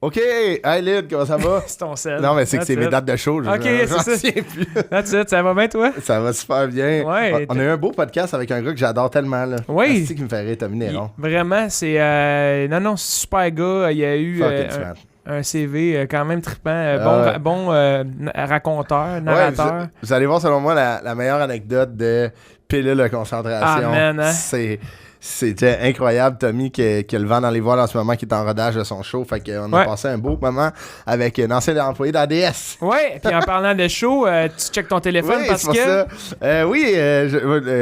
OK, hey Lyd, comment ça va? C'est ton sel. Non, mais c'est que c'est mes dates de show. OK, c'est ça. Plus. That's it, ça va bien, toi? Ça va super bien. Ouais. On a eu un beau podcast avec un gars que j'adore tellement. Là. Oui. C'est qui me fait rire, Tommy Néron. Vraiment, c'est... non, super gars. Il y a eu un CV quand même trippant. Bon raconteur, narrateur. Ouais, vous allez voir, selon moi, la meilleure anecdote de pilule de concentration. Ah, man, hein? C'était incroyable, Tommy, qui a le vent dans les voiles en ce moment, qui est en rodage de son show. Fait qu'on a passé un beau moment avec un ancien employé d'ADS. Ouais, puis en parlant de show, tu checkes ton téléphone parce que...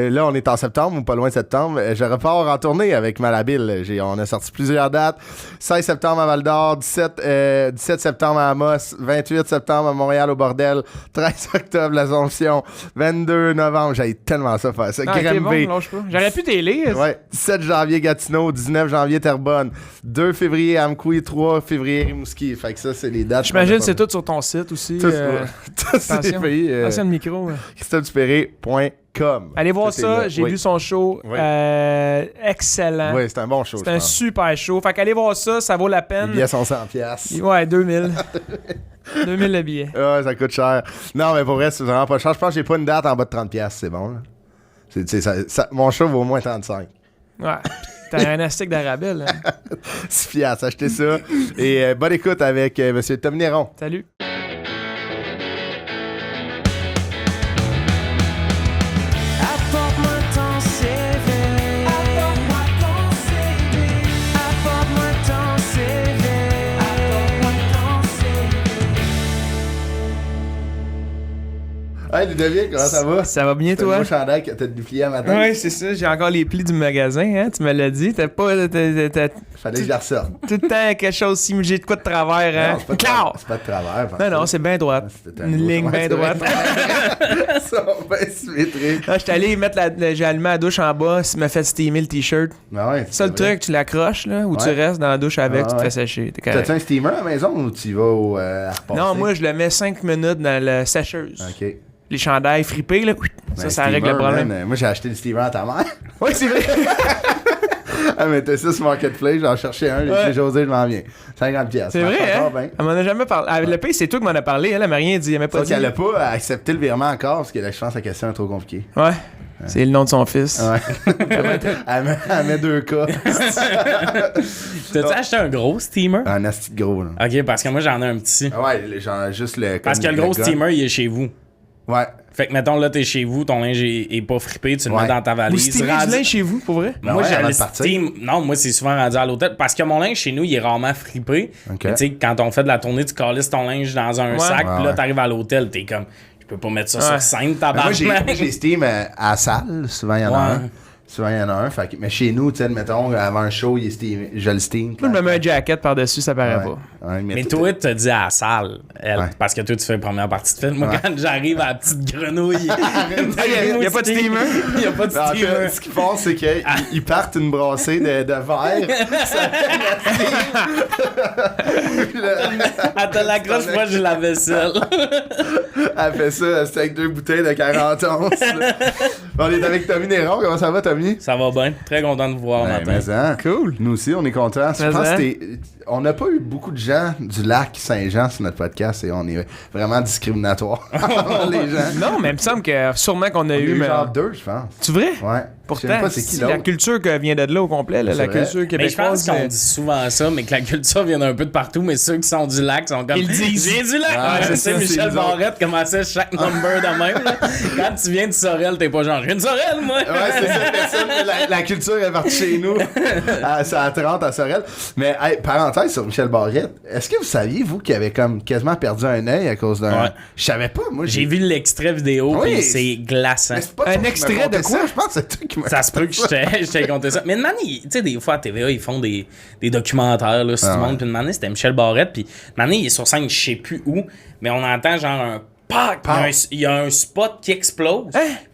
Là, on est en septembre ou pas loin de septembre. Je repars en tournée avec Malhabile. On a sorti plusieurs dates. 16 septembre à Val-d'Or, 17 septembre à Amos, 28 septembre à Montréal au Bordel, 13 octobre l'Assomption, 22 novembre. J'ai tellement ça faire ça. Grimby. Bon, j'aurais pu t'élire. Ouais. 17 janvier Gatineau, 19 janvier Terrebonne, 2 février Amqui, 3 février Rimouski. Fait que ça, c'est les dates. J'imagine que c'est tout sur ton site aussi. Tous ces pays. Attention le micro. ChristopheDuperré.com. Allez voir ça, j'ai lu son show. Oui. Excellent. Oui, c'est un bon show. C'est un super show. Fait qu'allez voir ça, ça vaut la peine. Les billets sont 100$. Ouais, 2000. 2000 le billet. Ouais, ça coûte cher. Non, mais pour vrai, c'est vraiment pas cher. Je pense que j'ai pas une date en bas de 30$, c'est bon. Là. Mon show vaut au moins 35$. Ouais. T'as un astic d'Arabelle. Hein? 6$, achetez ça. Et bonne écoute avec M. Tom Néron. Salut. Hey Ludovic, comment ça va? Ça va bien, toi? C'est le beau chandail que t'as déplié à matin. Ouais, c'est ça. J'ai encore les plis du magasin, hein? Tu me l'as dit. Fallait que je la ressorte. Tout le temps quelque chose si j'ai de quoi de travers, hein? Non, c'est pas de travers. Non, c'est bien droite. Une ligne bien droite. Ça va bien symétrique. J'étais allé mettre j'ai allumé la douche en bas, ça m'a fait steamer le t-shirt. Ben ouais, ça, le truc, tu l'accroches, là, ou tu restes dans la douche avec, tu te fais sécher. T'as-tu un steamer à la maison ou tu y vas à repasser? Non, moi, je le mets 5 minutes dans la sécheuse. OK. Les chandails fripés, là, ça règle le problème. Man, moi, j'ai acheté le steamer à ta mère. Oui, c'est vrai. Elle mettait ça sur Marketplace, j'en cherchais un, j'ai José, je m'en viens. 50$. C'est vrai, hein? Elle m'en a jamais parlé. Le pays, c'est toi qui m'en a parlé, elle m'a rien dit, elle m'a pas dit. Elle a pas accepté le virement encore, parce que je pense que la question est trop compliquée. Ouais. C'est le nom de son fils. Ouais. elle met 2K. T'as-tu acheté un gros steamer? Un asti de gros, là. Ok, parce que moi, j'en ai un petit. Ouais, j'en ai juste le... Parce que le gros steamer, il est chez vous. Ouais. Fait que, mettons, là, t'es chez vous, ton linge est pas frippé, tu le mets dans ta valise. Vous steamez du linge chez vous, pour vrai? Moi, j'ai le steam. Non, moi, c'est souvent rendu à l'hôtel. Parce que mon linge chez nous, il est rarement frippé. Okay. Tu sais, quand on fait de la tournée, tu calisses ton linge dans un sac, puis là, t'arrives à l'hôtel, t'es comme, je peux pas mettre ça sur scène, tabarnak. Moi, j'ai steam à la salle, souvent, il y en a un. Souvent, il y en a un. Mais chez nous, tu sais, mettons, avant un show, je le steam. Moi, je me mets un jacket par-dessus, ça paraît pas. Ouais, mais toi, tu te dis à la salle, parce que toi, tu fais la première partie de film. Moi, quand j'arrive à la petite grenouille, il n'y a pas de steamer. Il n'y a pas de steamer. Ce qu'ils font, c'est qu'ils partent une brassée de verre. Elle te l'accroche, moi, j'ai la vaisselle. Elle fait ça, c'est avec 2 bouteilles de 40 onces. On est avec Tommy Néron. Comment ça va, Tommy? Ça va bien. Très content de vous voir matin. Cool. Nous aussi, on est contents. Je pense que on n'a pas eu beaucoup de gens du lac Saint-Jean sur notre podcast et on est vraiment discriminatoire les gens. Non, mais il me semble que sûrement qu'on a eu... genre 2, je pense. Tu vrai? Ouais. Pourtant, je sais pas c'est qui la culture vient de là au complet, là, la culture québécoise. Mais je pense qu'on dit souvent ça, mais que la culture vient un peu de partout, mais ceux qui sont du lac sont comme... Ils disent. Je viens du lac! Ah, c'est ça, Michel Barrette commençait chaque number de même. Là. Quand tu viens de Sorel, t'es pas genre, je viens de Sorel, moi! Ouais, c'est ça, personne. La culture est partie chez nous. C'est à 30 à Sorel. Mais, hey, parenthèse sur Michel Barrette, est-ce que vous saviez, vous, qu'il avait comme quasiment perdu un œil à cause d'un... Ouais. Je savais pas, moi. J'ai vu l'extrait vidéo, puis c'est glaçant. Un extrait de quoi? Je pense que c'est toi qui m'as... Ça se peut que je t'ai conté ça. Mais une année, tu sais, des fois à TVA, ils font des documentaires là, sur tout le monde. Puis une année, c'était Michel Barrette. Puis une année, il est sur scène, je sais plus où, mais on entend genre un pack. Il y a un spot qui explose.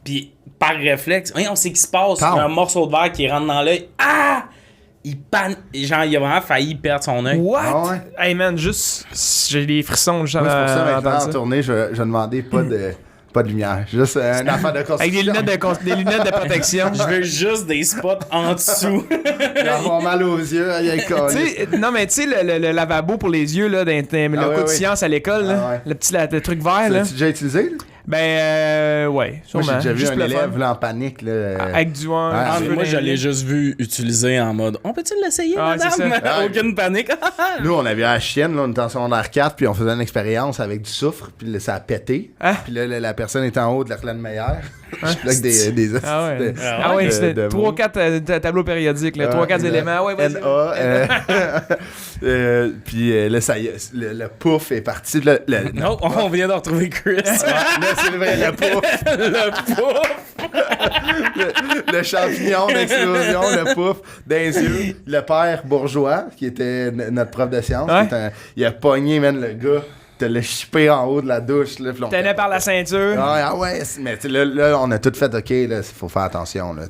Puis par réflexe, on sait qu'il se passe. Il y a un morceau de verre qui rentre dans l'œil. Ah! Genre, il a vraiment failli perdre son œil. What? Ah ouais? Hey man, juste, j'ai des frissons. Moi, c'est pour ça, maintenant, en tournée, je vais demander pas Pas de lumière. Juste une affaire de construction. Avec des lunettes de protection. Je veux juste des spots en dessous. Avoir mal aux yeux, il y a non, mais tu sais, le lavabo pour les yeux, là, dans le cours de sciences à l'école, le petit le truc vert. Là. L'as-tu déjà utilisé? Là? Ben, ouais, sûrement. Moi, j'ai déjà juste vu un élève là, en panique. Là, avec du vent. Moi, je l'ai juste vu utiliser en mode on peut-tu l'essayer, madame? Aucune panique. Nous, on avait la chienne, là, on était en secondaire 4, puis on faisait une expérience avec du soufre, puis là, ça a pété. Puis là, la personne était en haut de la classe meilleure. Avec des c'était 3-4 tableaux périodiques, 3-4 éléments. Ouais, vas-y. Puis là, le pouf est parti. Non, on vient de retrouver Chris. Là, c'est vrai, le pouf. Le pouf. Le champignon d'explosion, le pouf dans les yeux. Le père bourgeois, qui était notre prof de sciences, il a pogné, man, le gars. Te l'a chippé en haut de la douche. Là, tenait par la ceinture. Ouais, mais là, on a tout fait, OK, là, faut faire attention. Là,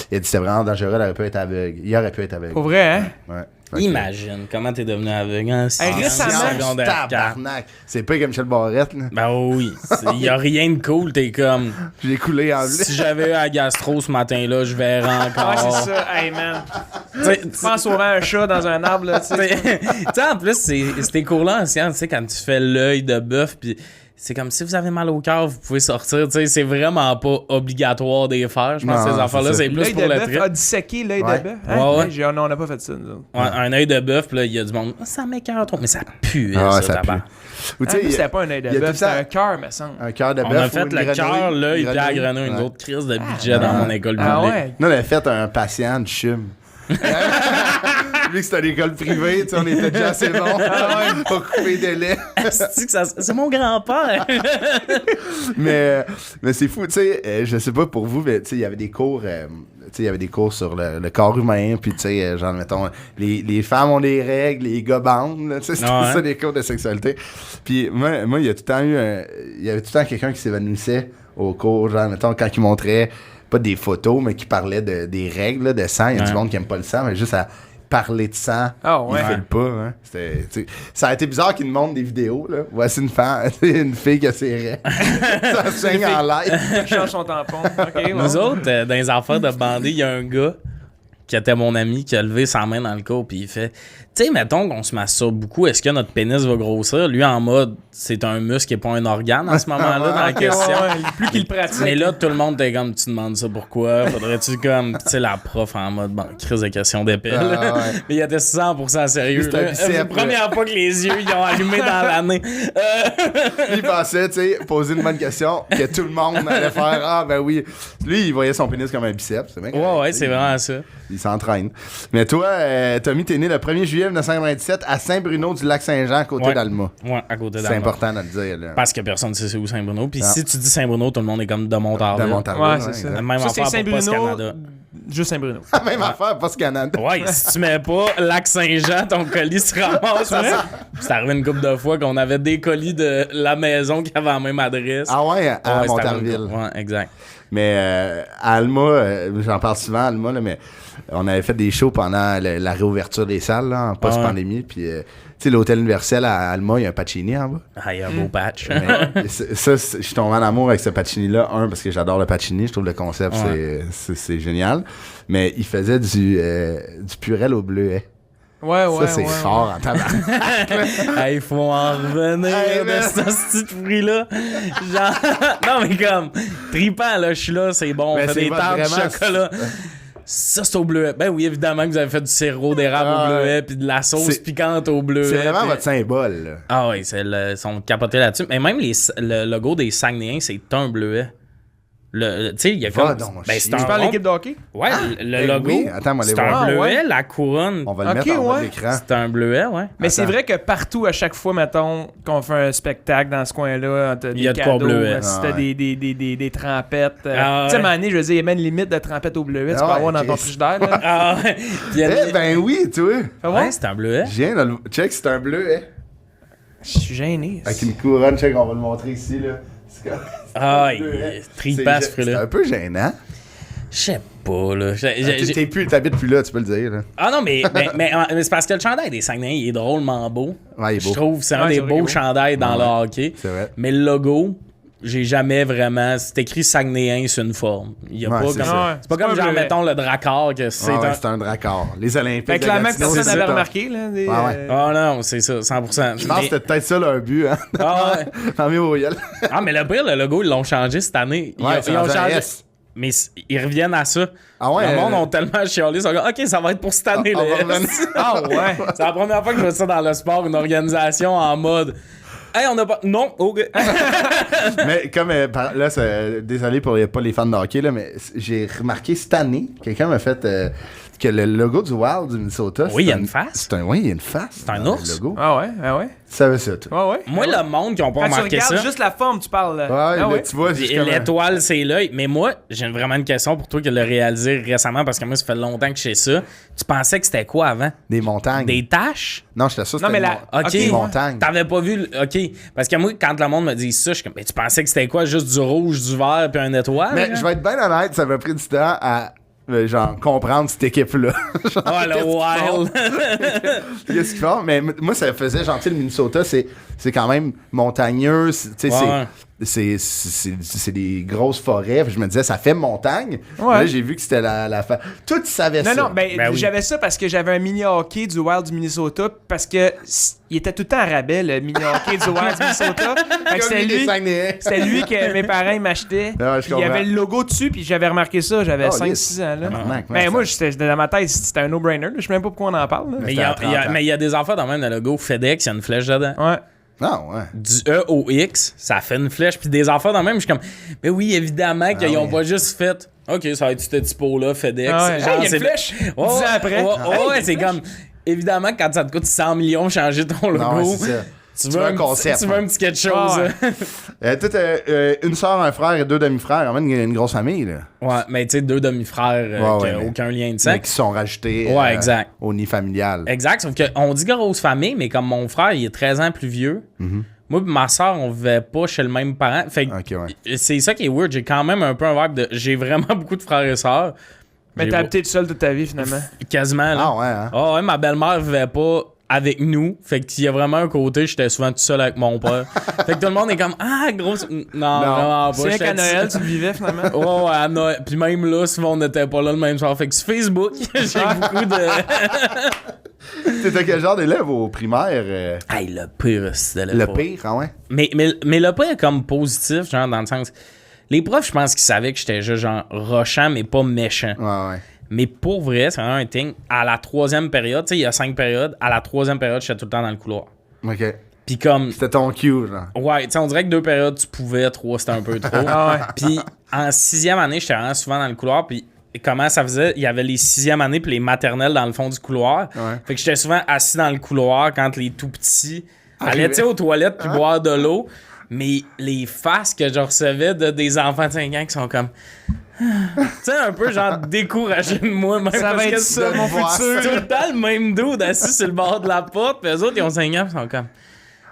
il a dit c'était vraiment dangereux, il aurait pu être aveugle. Pour vrai, hein? Ouais. Imagine comment t'es devenu aveugle. Récemment, tabarnak. C'est pas comme Michel Barrette. Là. Ben oui, il y a rien de cool, t'es comme... J'ai coulé en bleu. Si j'avais eu la gastro ce matin-là, je verrais encore. Ouais, c'est ça. Hey, man. Tu penses sauver un chat dans un arbre, là, tu sais. En plus, ces cours-là en sciences, tu sais, quand tu fais l'œil de bœuf, puis c'est comme si vous avez mal au cœur, vous pouvez sortir. Tu sais, c'est vraiment pas obligatoire de les faire. Je pense que ces affaires-là, c'est plus pour le trait. Disséquer l'œil de bœuf? Ouais. Non, on n'a pas fait ça, nous. Un œil de bœuf, puis là, il y a du monde. Ça m'écoeure trop, mais ça pue, ça tabac. C'était pas un œil de bœuf, c'était un cœur, me semble. Un cœur de bœuf. On a fait le cœur, l'œil, puis la grenouille, une autre crise de budget dans mon école publique. Nous, on avait fait un patient de CHUM. Vu que c'était une école privée, tu sais, on était déjà assez bon pour couper des laits. C'est mon grand-père. mais c'est fou, tu sais, je sais pas pour vous, mais tu sais, il y avait des cours... il y avait des cours sur le corps humain, puis tu sais, genre, mettons, les femmes ont des règles, les gars bandent, tu sais, c'était ça, des cours de sexualité. Puis moi, il y a tout le temps il y avait tout le temps quelqu'un qui s'évanouissait au cours, genre, mettons, quand il montrait, pas des photos, mais qui parlait des règles, là, de sang. Il y a du monde qui aime pas le sang, mais juste à parler de sang, il file pas. Hein. Ça a été bizarre qu'il nous montre des vidéos, là. Voici une fille qui a ses règles. Ça saigne en live. Elle change son tampon. Okay, Nous autres, dans les affaires de bandé, il y a un gars qui était mon ami, qui a levé sa main dans le cours, puis il fait, tu sais, mettons qu'on se masturbe beaucoup, est-ce que notre pénis va grossir? Lui, en mode, c'est un muscle et pas un organe à ce moment-là, dans la question. Plus qu'il pratique. Mais là, tout le monde était comme, tu demandes ça pourquoi? Faudrait-tu comme, tu sais, la prof en mode, bon, crise de question d'épée. Mais il était 100% sérieux. C'est la première fois que les yeux, ils ont allumé dans l'année. Il pensait, tu sais, poser une bonne question, que tout le monde allait faire, ah, ben oui. Lui, il voyait son pénis comme un biceps. C'est bien ouais, c'est vraiment ça. Il s'entraîne. Mais toi, Tommy, t'es né le 1er juillet 1997 à Saint-Bruno du Lac-Saint-Jean, à côté d'Alma. Ouais, à côté d'Alma. C'est important de le dire. Là. Parce que personne ne sait c'est où Saint-Bruno. Puis si tu dis Saint-Bruno, tout le monde est comme de Montarville. De Montarville. Ouais, c'est ça. Même ça, affaire c'est pour Saint-Bruno. Post-Canada. Juste Saint-Bruno. Même affaire, Post-Canada. Ouais, si tu mets pas Lac-Saint-Jean, ton colis se ramasse. C'est arrivé une couple de fois qu'on avait des colis de la maison qui avaient la même adresse. Ah ouais, à Montarville. Ouais, exact. Mais à Alma, j'en parle souvent à Alma, là, mais on avait fait des shows pendant la réouverture des salles là, en post-pandémie. Puis, tu sais, l'hôtel universel à Alma, il y a un Pacini en bas. Ah, il y a un beau patch. Ça, je suis tombé en amour avec ce Pacini-là. Parce que j'adore le Pacini. Je trouve le concept, c'est génial. Mais il faisait du purel au bleuet. Ça, c'est fort en tabac. Il faut en revenir de ce petit fruit-là. Genre, non, mais comme, tripant, là, je suis là, c'est bon. On fait des tartes de chocolat. Ça, c'est au bleuet. Ben oui, évidemment que vous avez fait du sirop d'érable au bleuet puis de la sauce piquante au bleuet. C'est vraiment votre symbole. Là. Ah oui, ils sont capotés là-dessus. Mais même le logo des Saguenayens, c'est un bleuet. Tu sais, il y a comme. Tu parles de l'équipe de hockey? Ouais, le logo. Oui. Attends, c'est un bleuet, la couronne. On va le mettre en bas de l'écran. C'est un bleuet, ouais. Mais c'est vrai que partout, à chaque fois, mettons, qu'on fait un spectacle dans ce coin-là, t'as des cadeaux, t'as des trempettes. Tu sais, à un moment donné, je veux dire, il y a même une limite de trempettes au bleuet. Tu peux avoir dans ton frigidaire. Ben oui, tu vois. Ouais, c'est un bleuet. Check, c'est un bleuet. Je suis gêné. Avec une couronne, check, on va le montrer ici, là. Il est tripant ce fruit-là. C'est un peu gênant. Je sais pas, là. T'habites plus là, tu peux le dire. Là. Ah non, mais c'est parce que le chandail des Saguenayens, il est drôlement beau. Ouais, il est beau. Je trouve que c'est un des beaux chandails dans le hockey. C'est vrai. Mais le logo, j'ai jamais vraiment... C'est écrit Saguenayen sur une forme. Il y a pas comme... C'est pas comme genre, mettons, le Drakkar, que c'est c'est un Drakkar. Les Olympiques. Fait que clairement, personne n'avait remarqué, là. Ah non, c'est ça, 100%. Je pense que c'était peut-être ça leur but, hein. Ah ouais. Ah, mais le pire, le logo, ils l'ont changé cette année. Ils ont changé. Mais ils reviennent à ça. Ah ouais, le monde ont tellement chialé, ils sont comme, OK, ça va être pour cette année, là. Ah ouais. C'est la première fois que je vois ça dans le sport, une organisation en mode... Hey, on a pas... Non, OK. Mais comme... là, désolé pour pas les fans de hockey, là, mais j'ai remarqué cette année, quelqu'un m'a fait... que le logo du Wild du Minnesota... Oui, il y a une face. Oui, il y a une face. C'est un ours. Logo. Ah ouais. Tu savais ça, toi? Ah ouais. Moi, le monde qui n'a pas remarqué ça... Tu regardes juste la forme, tu parles. Ouais, tu vois... L'étoile, c'est l'œil. Mais moi, j'ai vraiment une question pour toi qui l'as réalisé récemment, parce que moi, ça fait longtemps que je sais ça. Tu pensais que c'était quoi avant? Des montagnes. Des taches? Non, j'étais sûr que c'était des montagnes. T'avais pas vu... OK. Parce que moi, quand le monde me dit ça, je suis comme... Mais tu pensais que c'était quoi? Juste du rouge, du vert, puis une étoile? Mais je vais être bien honnête, ça m'a pris du temps à... comprendre cette équipe-là. Le Wild! Qu'est-ce qu'ils font? Mais moi, ça faisait, le Minnesota, c'est quand même montagneux, c'est des grosses forêts. Je me disais, ça fait montagne. Là, j'ai vu que c'était la fin. Toi, tu savais ça. Non, j'avais ça parce que j'avais un mini-hockey du Wild du Minnesota, parce que il était tout le temps à rabais, le mini-hockey du Wild du Minnesota. C'était lui que mes parents m'achetaient. Il y avait le logo dessus, puis j'avais remarqué ça, j'avais 5-6 ans. Là. Mais moi, dans ma tête, c'était un no-brainer. Je sais même pas pourquoi on en parle. Là. Mais il y a des affaires dans même le logo FedEx, il y a une flèche dedans. Ouais. Non, ouais. Du E au X, ça fait une flèche. Puis des affaires dans même, je suis comme, mais oui, évidemment qu'ils n'ont pas juste fait, OK, ça va être ce typo-là, FedEx. Il y a une flèche 10 ans après. C'est comme, évidemment, quand ça te coûte 100 millions changer ton logo. Non, c'est ça. Tu veux un concept. Tu veux un petit quelque chose. Une soeur, un frère et 2 demi-frères. Quand même une grosse famille, là. Ouais, mais tu sais, 2 demi-frères qui n'ont aucun lien de sang. Mais qui sont rajoutés exact. au nid familial. Exact, sauf qu'on dit grosse famille, mais comme mon frère, il est 13 ans plus vieux. Moi et ma soeur, on vivait pas chez le même parent. Fait que c'est ça qui est weird. J'ai quand même un peu un vibe de... J'ai vraiment beaucoup de frères et sœurs. Mais t'as habité tout seul toute ta vie, finalement. Quasiment, là. Ah ouais, hein? Ah ouais, ma belle-mère vivait pas avec nous. Fait qu'il y a vraiment un côté, j'étais souvent tout seul avec mon père. Fait que tout le monde est comme, grosse... Non, vraiment pas. C'est qu'à Noël, tu le vivais, finalement. Ouais, à Noël. Puis même là, souvent, on n'était pas là le même soir. Fait que sur Facebook, j'ai beaucoup de... T'étais quel genre d'élève au primaire? Le pire, c'était le pire, ah ouais? Mais le pire est comme positif, genre, dans le sens... Les profs, je pense qu'ils savaient que j'étais juste, genre, rochant, mais pas méchant. Ouais. Mais pour vrai, c'est vraiment un thing. À la 3e période, tu sais, il y a 5 périodes. À la 3e période, j'étais tout le temps dans le couloir. OK. Puis comme... C'était ton cue, genre. Ouais, tu sais, on dirait que 2 périodes, tu pouvais, 3, c'était un peu trop. Puis en 6e année, j'étais vraiment souvent dans le couloir. Puis comment ça faisait? Il y avait les 6e années puis les maternelles dans le fond du couloir. Ouais. Fait que j'étais souvent assis dans le couloir quand les tout petits allaient, tu sais, aux toilettes puis boire de l'eau. Mais les faces que je recevais des enfants de 5 ans qui sont comme... tu sais, un peu genre découragé de moi même. Ça va être ça, mon futur. C'est tout le temps le même dude assis sur le bord de la porte, puis eux autres, ils ont 5 ans, ils sont comme...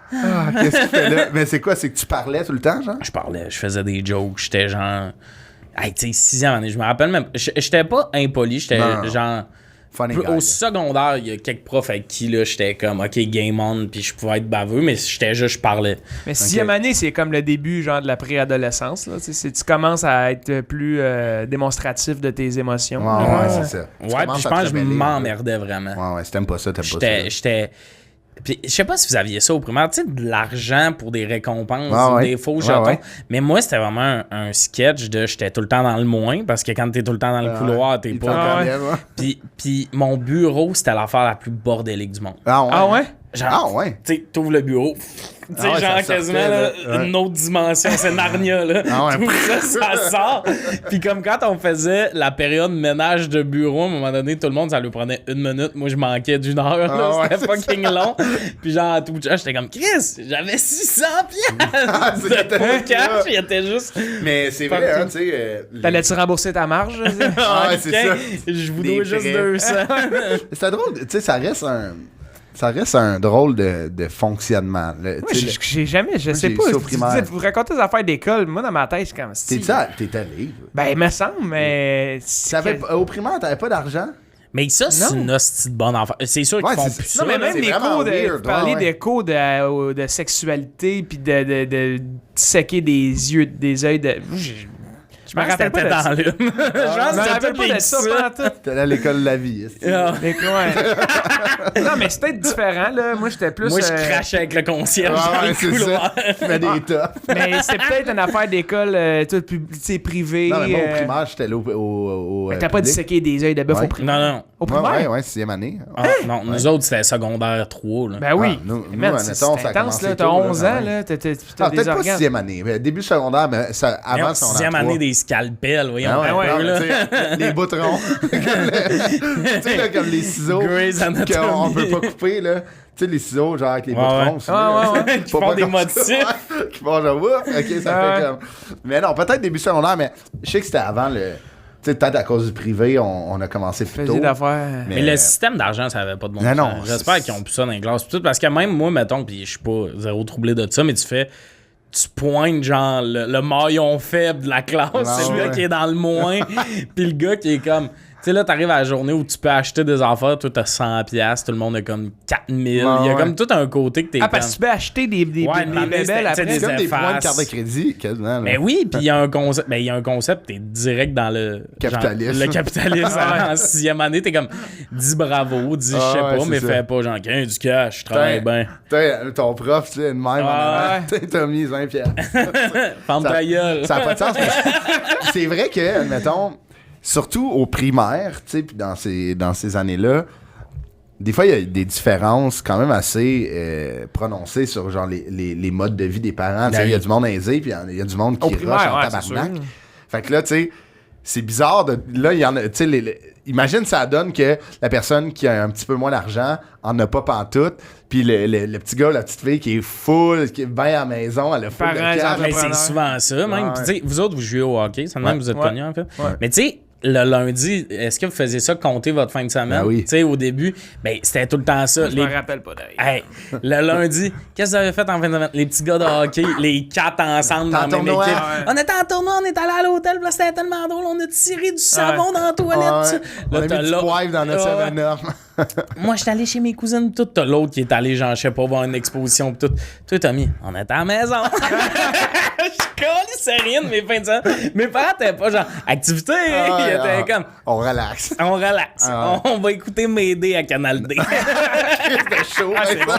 Qu'est-ce que tu fais là? Mais c'est quoi? C'est que tu parlais tout le temps, genre? Je parlais, je faisais des jokes, j'étais genre... Hey, tu sais, 6 ans, je me rappelle même... J'étais pas impoli, j'étais genre... Au secondaire, il y a quelques profs avec qui là, j'étais comme OK, game on, puis je pouvais être baveux, mais je parlais. Mais 6e année, c'est comme le début genre de la préadolescence. Là. Tu commences à être plus démonstratif de tes émotions. Ouais, c'est ça. Ouais, puis je pense que je m'emmerdais vraiment. Ouais, si t'aimes pas ça, t'aimes pas ça. J'étais... Puis je sais pas si vous aviez ça au primaire, tu sais, de l'argent pour des récompenses, des faux jetons. Mais moi, c'était vraiment un sketch de j'étais tout le temps dans le moins, parce que quand t'es tout le temps dans le couloir, t'es pas comme... Puis mon bureau, c'était l'affaire la plus bordélique du monde. Ah ouais? Genre, tu sais, t'ouvres le bureau, tu sais, genre quasiment une autre dimension, c'est Narnia, là. Tout ça sort. Puis comme quand on faisait la période ménage de bureau, à un moment donné, tout le monde, ça lui prenait 1 minute. Moi, je manquais d'1 heure, c'était fucking long. Puis genre, à tout j'étais comme, Chris, j'avais 600 piastres de cash, il était juste... Mais c'est vrai, hein, tu sais... T'allais-tu rembourser ta marge? C'est ça. Je vous dois juste 200. C'est drôle, tu sais, ça reste un drôle de fonctionnement. Là, j'ai jamais, je sais pas. Vous racontez des affaires d'école, moi dans ma tête, c'est comme si. T'es allé. Ben, il me semble, mais. Au primaire, t'avais pas d'argent? Mais ça, c'est une hostie de bonne affaire. C'est sûr qu'ils font plus ça. Non, mais même les cours de... Parler des cours de sexualité puis de séquer des yeux, des œils de... Je me rappelle pas de ça. Je me rappelle pas de ça pendant tout. T'es allé à l'école de la vie. Non, mais c'est peut-être différent, là. Moi, j'étais plus... Moi, je crachais avec le concierge dans le couloir. Je mets des tops. Mais c'est peut-être une affaire d'école toute privée. Non, mais moi, au primaire, j'étais là au t'as pas disséqué des œils de bœuf au primaire? Non. Au primaire? Ouais, 6e année. Non, nous autres, c'était secondaire 3, là. Ben oui. Nous, c'est intense, là. T'as 11 ans, là. T'as des organes. Peut-être pas 6e année. Début secondaire, mais avant secondaire 6e année des scalpels, voyons. Les boutons. Tu sais, là, comme les ciseaux qu'on peut pas couper, là. Tu sais, les ciseaux, genre avec les boutons aussi. Qui font des motifs. Qui font genre, ok, ça fait comme... Mais non, peut-être début secondaire, mais je sais que c'était avant le... Tu sais, peut-être à cause du privé, on a commencé plus tôt. Mais le système d'argent, ça avait pas de bon sens. Non, j'espère qu'ils ont plus ça dans les classes. Parce que même moi, mettons, puis je suis pas zéro troublé de ça, mais tu pointes genre le maillon faible de la classe, c'est lui qui est dans le moins, puis le gars qui est comme... Tu sais, là, t'arrives à la journée où tu peux acheter des affaires, toi, t'as 100$, tout le monde a comme 4000$. Il y a comme tout un côté que t'es comme... parce que tu peux acheter des bébelles après. C'est comme des points de carte de crédit, quasiment. Mais oui, puis il y a un concept, t'es direct dans le... Capitalisme. Genre, le capitalisme. En 6e année, t'es comme, dis bravo, dis je sais pas, mais fais pas genre, gagne du cash, je travaille bien. Ton prof, tu sais, une même, t'as mis 20$. Ferme ta gueule. Ça n'a pas de sens, mais c'est vrai que, admettons... Surtout au primaire, tu sais, puis dans ces années-là, des fois, il y a des différences quand même assez prononcées sur genre les modes de vie des parents. Il y a du monde aisé, puis il y a du monde qui rush en tabarnak. Fait que là, tu sais, c'est bizarre. Là, il y en a, tu sais, imagine ça donne que la personne qui a un petit peu moins d'argent en a pas pantoute, puis le petit gars ou la petite fille qui est full, qui est bien à la maison, elle a full de cash. Mais c'est souvent ça, même. Puis tu sais, vous autres, vous jouez au hockey, ça même vous êtes connus, en fait. Mais tu sais, le lundi, est-ce que vous faisiez ça, compter votre fin de semaine? Oui. Tu sais, au début, c'était tout le temps ça. Je me rappelle pas d'ailleurs. Hey, le lundi, qu'est-ce que vous avez fait en fin de semaine? Les petits gars de hockey, les 4 ensemble dans la même équipe. On était en tournoi, on est allé à l'hôtel, là, c'était tellement drôle, on a tiré du savon dans la toilette. On a mis du poivre dans notre 7-Up. Moi, j'étais allé chez mes cousines, tout. T'as l'autre qui est allé, genre, je sais pas, voir une exposition, pis tout. Toi, Tommy, on était à la maison. Je connaissais rien de mes fins de semaine. Mes parents étaient pas genre activité. Ils étaient comme. On relaxe. On va écouter Mayday à Canal D. C'était chaud. C'est bon.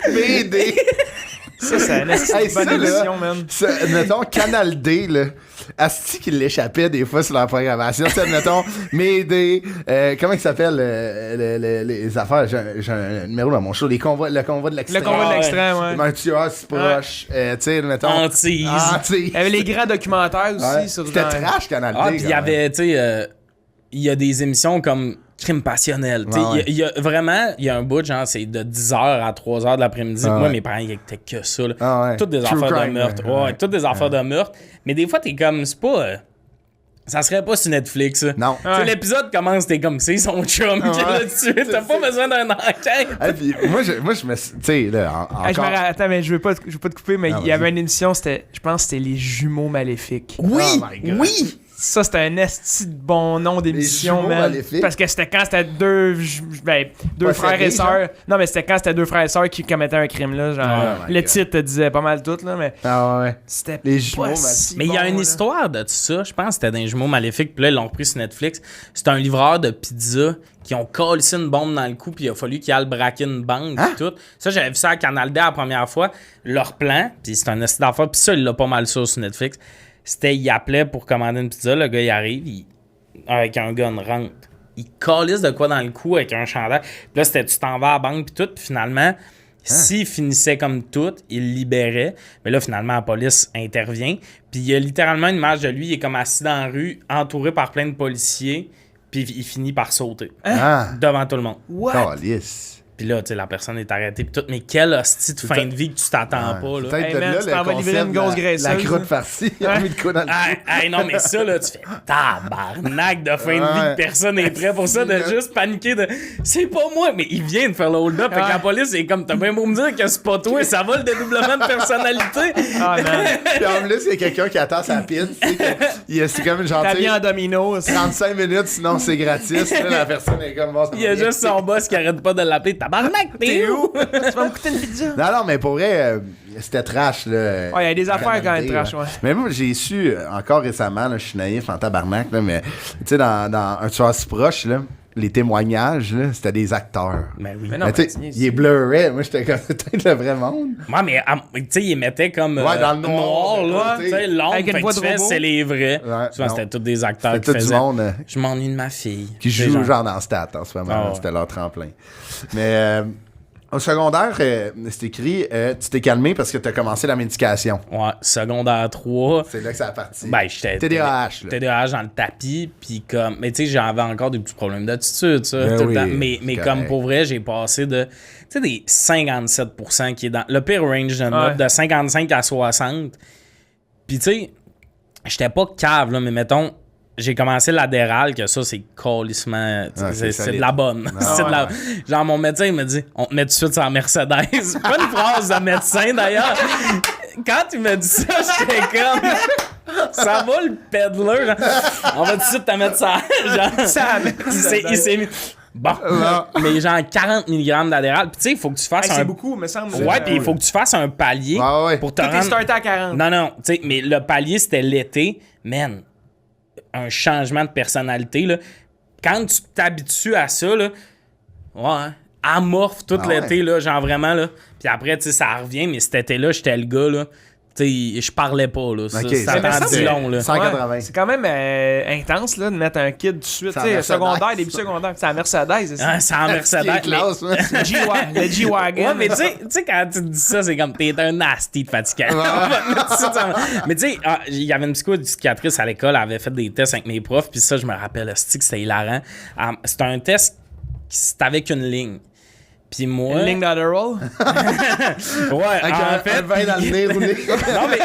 Mayday. Ça, c'est une bonne émission, man. Mettons, Canal D, là. Asti qui l'échappait des fois sur la programmation. C'est, mettons, Mayday, comment il s'appelle les affaires? J'ai un numéro dans mon show. Le convoi de l'extrême. Le convoi de l'extrême, ouais. Mathieu, c'est proche. Tu sais, mettons. Antise. Il y avait les grands documentaires aussi. Sur c'était trash, Canal D. Puis il y avait, tu sais, il y a des émissions comme Crime passionnel. Il y a vraiment, il y a un bout, genre, c'est de 10h à 3h de l'après-midi. Moi, mes parents, ils étaient que ça. Là. Toutes des affaires de meurtre. Toutes des affaires de meurtre. Mais des fois, t'es comme, c'est pas... ça serait pas sur Netflix. Non. L'épisode commence, t'es comme, c'est son chum qui est là-dessus. T'as pas besoin d'un enquête. Puis, moi, je me... Tu sais, là, encore... Attends, mais je veux pas te couper, mais il y avait une émission, je pense que c'était Les Jumeaux Maléfiques. Oui! Ça, c'était un esti de bon nom d'émission, man. Parce que c'était quand c'était deux frères et sœurs. Non, mais c'était quand c'était deux frères et sœurs qui commettaient un crime, là. Genre, le titre te disait pas mal tout, là, mais. C'était Les Jumeaux Maléfiques. Mais il y a une histoire de ça. Je pense que c'était dans Les Jumeaux Maléfiques. Puis là, ils l'ont repris sur Netflix. C'est un livreur de pizza qui ont collé une bombe dans le cou. Puis il a fallu qu'il aille braquer une banque. Puis tout. Ça, j'avais vu ça à Canal D la première fois. Leur plan, puis c'est un esti d'affaires. Puis ça, il l'a pas mal sur Netflix. C'était, il appelait pour commander une pizza, le gars il arrive, avec un gun rentre. Il calisse de quoi dans le cou avec un chandail. Puis là, c'était tu t'en vas à la banque puis tout. Puis finalement, s'il finissait comme tout, il libérait. Mais là, finalement, la police intervient. Puis il y a littéralement une image de lui, il est comme assis dans la rue, entouré par plein de policiers. Puis il finit par sauter. Devant tout le monde. Calice. Puis là, tu sais, la personne est arrêtée pis tout. Mais quelle hostie de fin de vie que tu t'attends pas, là. Peut-être là, tu t'en vas livrer une grosse graisseuse. La croûte farcie, il a mis de quoi dans le non, mais ça, là, tu fais tabarnak de fin de vie que personne n'est prêt pour ça, de juste paniquer de c'est pas moi, mais il vient de faire le hold-up. Fait que la police est comme, t'as bien beau me dire que c'est pas toi, ça va le dédoublement de personnalité. Puis en plus, il y a quelqu'un qui attend sa pizza. C'est comme genre. T'as bien en domino. 35 minutes, sinon c'est gratis. Là, la personne est comme. Bon, il y a juste son boss qui arrête pas de l'appeler. Tabarnak, t'es où? Tu vas me coûter une pizza? Non, mais pour vrai, c'était trash, là. Ouais, il y a des affaires quand même trash, ouais. Mais moi, j'ai su, encore récemment, là, je suis naïf en tabarnak, là, mais tu sais, dans un tueur si proche, là, les témoignages, là, c'était des acteurs. Ben oui. Mais non, ils blurraient. Moi, j'étais comme peut-être le vrai monde. Ouais, mais tu sais, ils mettaient comme dans le noir là. Tu sais, l'ombre, avec une voix de robot. c'est les vrais. Ouais, souvent, c'était tous des acteurs qui tout faisaient. Du monde, je m'ennuie de ma fille. Qui joue genre dans Stat en ce moment. C'était leur tremplin. Mais au secondaire, c'est écrit tu t'es calmé parce que t'as commencé la médication. Ouais, secondaire 3. C'est là que ça a parti. Ben, j'étais TDAH. TDAH dans le tapis, puis comme. Mais tu sais, j'avais encore des petits problèmes d'attitude, ça. Ben tout oui, le temps. Mais comme pour vrai, j'ai passé de. Tu sais, des 57% qui est dans. Le pire range de note, de 55 à 60. Puis tu sais, j'étais pas cave, là, mais mettons. J'ai commencé l'adéral, que ça, c'est calissement. C'est de la bonne. C'est de la... Genre, mon médecin, il me dit on te met tout de suite sur la Mercedes. Pas une phrase de médecin, d'ailleurs. Quand il m'a dit ça, j'étais comme. Ça va le peddler. Genre, on va tout de suite te mettre ça. Genre, il s'est mis. Bon, mais genre 40 mg d'adéral. Puis tu sais, il faut que tu fasses c'est beaucoup, me semble. Ouais, puis il faut que tu fasses un palier pour te rendre. T'es starté à 40. Non, tu sais, mais le palier, c'était l'été. Man, un changement de personnalité, là. Quand tu t'habitues à ça, là, amorphe tout l'été, là, genre vraiment, là. Puis après, tu sais, ça revient, mais cet été-là, j'étais le gars, là. Tu sais, je parlais pas, là. Ça t'a dit long, là. 180. Ouais, c'est quand même intense, là, de mettre un kid tout de suite. Tu sais, secondaire, début secondaire. C'est la Mercedes, c'est ça? C'est en Mercedes. Le G-Wagon. Ouais, mais tu sais, quand tu dis ça, c'est comme t'es un nasty de fatigant. Mais tu sais, il y avait une psychiatrice à l'école, elle avait fait des tests avec mes profs, puis ça, je me rappelle, c'était hilarant. C'était un test, c'était avec une ligne. Puis moi. Une ligne d'Adderall? Ouais, avec en fait. Un vin dans le nez roulé. Non, mais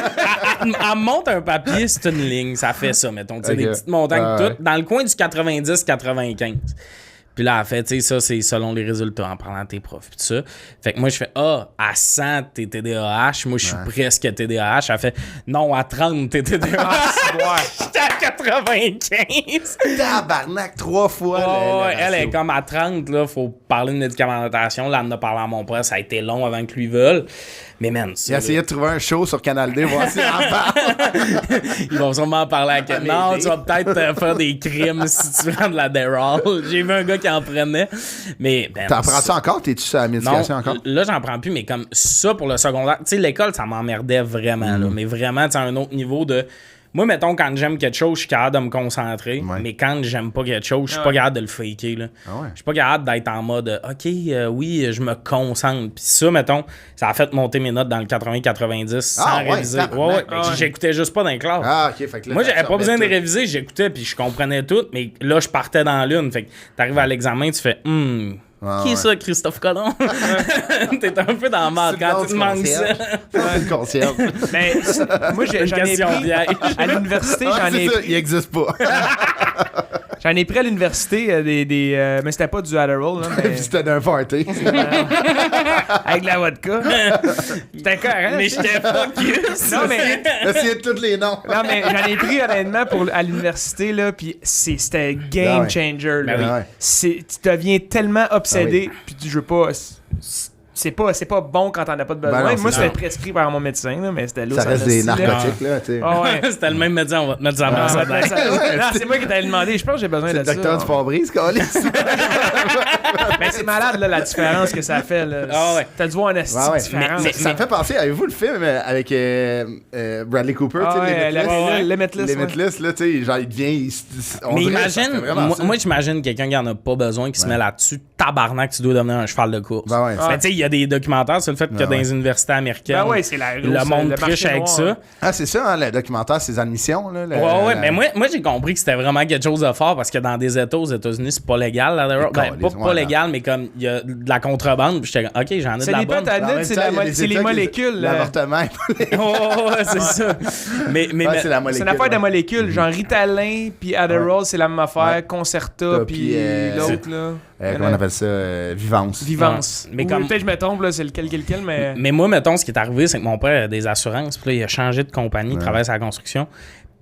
elle monte un papier, c'est une ligne. Ça fait ça, mettons. Tu sais, des petites montagnes, toutes. Dans le coin du 90-95. Puis là, elle fait, tu sais, ça, c'est selon les résultats, en parlant de tes profs, puis tout ça. Fait que moi, je fais, à 100, t'es TDAH. Moi, je suis presque TDAH. Elle fait, non, à 30, t'es TDAH. J'étais à 95. Tabarnak, 3 fois. Elle est comme à 30, là, faut parler de médicamentation. Là, elle en a parlé à mon père. Ça a été long avant que lui veuille. Mais man, ça. Il a essayé de trouver un show sur Canal D, voir si en parle. Ils vont sûrement parler à non, tu vas peut-être faire des crimes si tu prends de la Deral. J'ai vu un gars qui en prenait. Mais ben, t'en prends-tu encore? T'es-tu sur la médication encore? Là, j'en prends plus, mais comme ça pour le secondaire. Tu sais, l'école, ça m'emmerdait vraiment, là. Mais vraiment, tu sais, à un autre niveau de. Moi, mettons, quand j'aime quelque chose, je suis capable de me concentrer. Ouais. Mais quand j'aime pas quelque chose, je suis pas capable de le faker. Là. Je suis pas capable d'être en mode OK, oui, je me concentre. Puis ça, mettons, ça a fait monter mes notes dans le 80-90 sans réviser. J'écoutais juste pas dans les classes. Fait que là, moi, j'avais pas besoin de réviser, j'écoutais puis je comprenais tout. Mais là, je partais dans l'une. Fait que t'arrives à l'examen, tu fais qui est ça, Christophe Colomb? T'es un peu dans la merde quand tu te manques ça. C'est une concierge. Mais moi, j'en ai pris à l'université, j'en ai pris. Il existe pas. J'en ai pris à l'université mais c'était pas du Adderall. Là, mais... c'était d'un party. Avec de la vodka. C'était correct. Mais j'étais focus. Non, mais... Essayez tous les noms. Non, mais j'en ai pris honnêtement à l'université, là, puis c'était game changer. Là. Tu deviens tellement obsédé, puis tu veux pas... C'est pas bon quand t'en as pas de besoin. Moi, c'était prescrit par mon médecin, là, mais c'était là. Ça reste des narcotiques, là, tu sais. C'était le même médecin, on va te mettre ça en Non, c'est moi qui t'avais demandé. Je pense que j'ai besoin de ça. C'est le docteur du Fabrice, Calis. Mais c'est malade, là, la différence que ça fait. Là. T'as dû voir une différence. Mais ça me fait penser, avez-vous le film avec Bradley Cooper, tu sais, Limitless, là, tu sais, genre, il devient... Mais imagine, moi, j'imagine quelqu'un qui en a pas besoin, qui se met là-dessus, tabarnak, tu dois devenir un cheval de course. Mais tu sais, a des documentaires sur le fait que dans les universités américaines, le monde triche avec ça. Ah, c'est ça, hein, le documentaire, ses admissions. Là, mais moi j'ai compris que c'était vraiment quelque chose de fort parce que dans des États aux États-Unis, c'est pas légal. Pas légal, mais comme il y a de la contrebande. Puis j'étais OK, j'en ai de la bonne. C'est les molécules. L'avortement. C'est ça. Mais c'est une affaire de molécules. Genre Ritalin puis Adderall, c'est la même affaire. Concerta puis l'autre, là. Comment on appelle ça? Vivance. Mais peut-être je me trompe, là, c'est lequel, mais... Mais moi, mettons, ce qui est arrivé, c'est que mon père a des assurances. Puis là, il a changé de compagnie, il travaille sur la construction.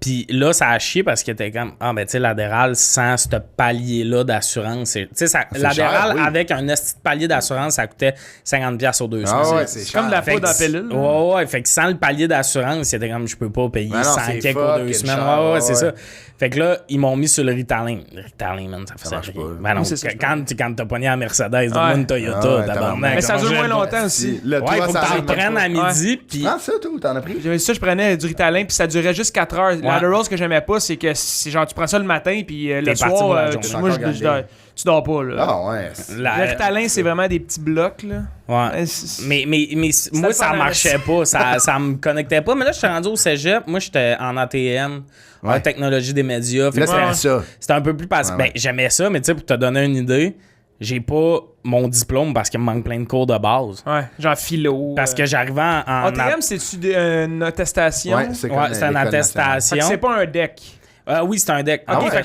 Puis là, ça a chié parce qu'il était comme, tu sais, l'Adderall sans ce palier-là d'assurance. Tu sais, l'Adderall avec un petit palier d'assurance, ça coûtait 50$ aux 2 semaines. C'est comme de la poudre en pilule. Ouais. Fait que sans le palier d'assurance, c'était comme, je peux pas payer 100$ aux 2 semaines. C'est ça. Fait que là, ils m'ont mis sur le Ritalin. Ritalin, man, ça faisait rien. Ben non, quand t'as pogné à Mercedes, donne-moi une Toyota, tabarnak. Mais ça dure moins longtemps aussi. Ouais, il faut que t'en prennes à midi. Tu prends ça, toi, ou t'en as pris? Ça, je prenais du Ritalin, puis ça durait juste 4 heures. L'Adderall, ce que j'aimais pas, c'est que genre, tu prends ça le matin, puis le soir, tu dors pas, là. Ah ouais. Le Ritalin, c'est vraiment des petits blocs, là. Ouais. Mais moi, ça marchait pas. Ça me connectait pas. Mais là, je suis rendu au cégep. Moi, j'étais en ATM, en technologie des médias. C'était un peu plus passé. Ben, j'aimais ça, mais tu sais, pour te donner une idée, j'ai pas mon diplôme parce qu'il me manque plein de cours de base. Ouais, genre philo. Parce que j'arrivais en ATM, c'est-tu une attestation? Ouais, c'est une attestation. C'est pas un DEC. Oui, c'est un deck.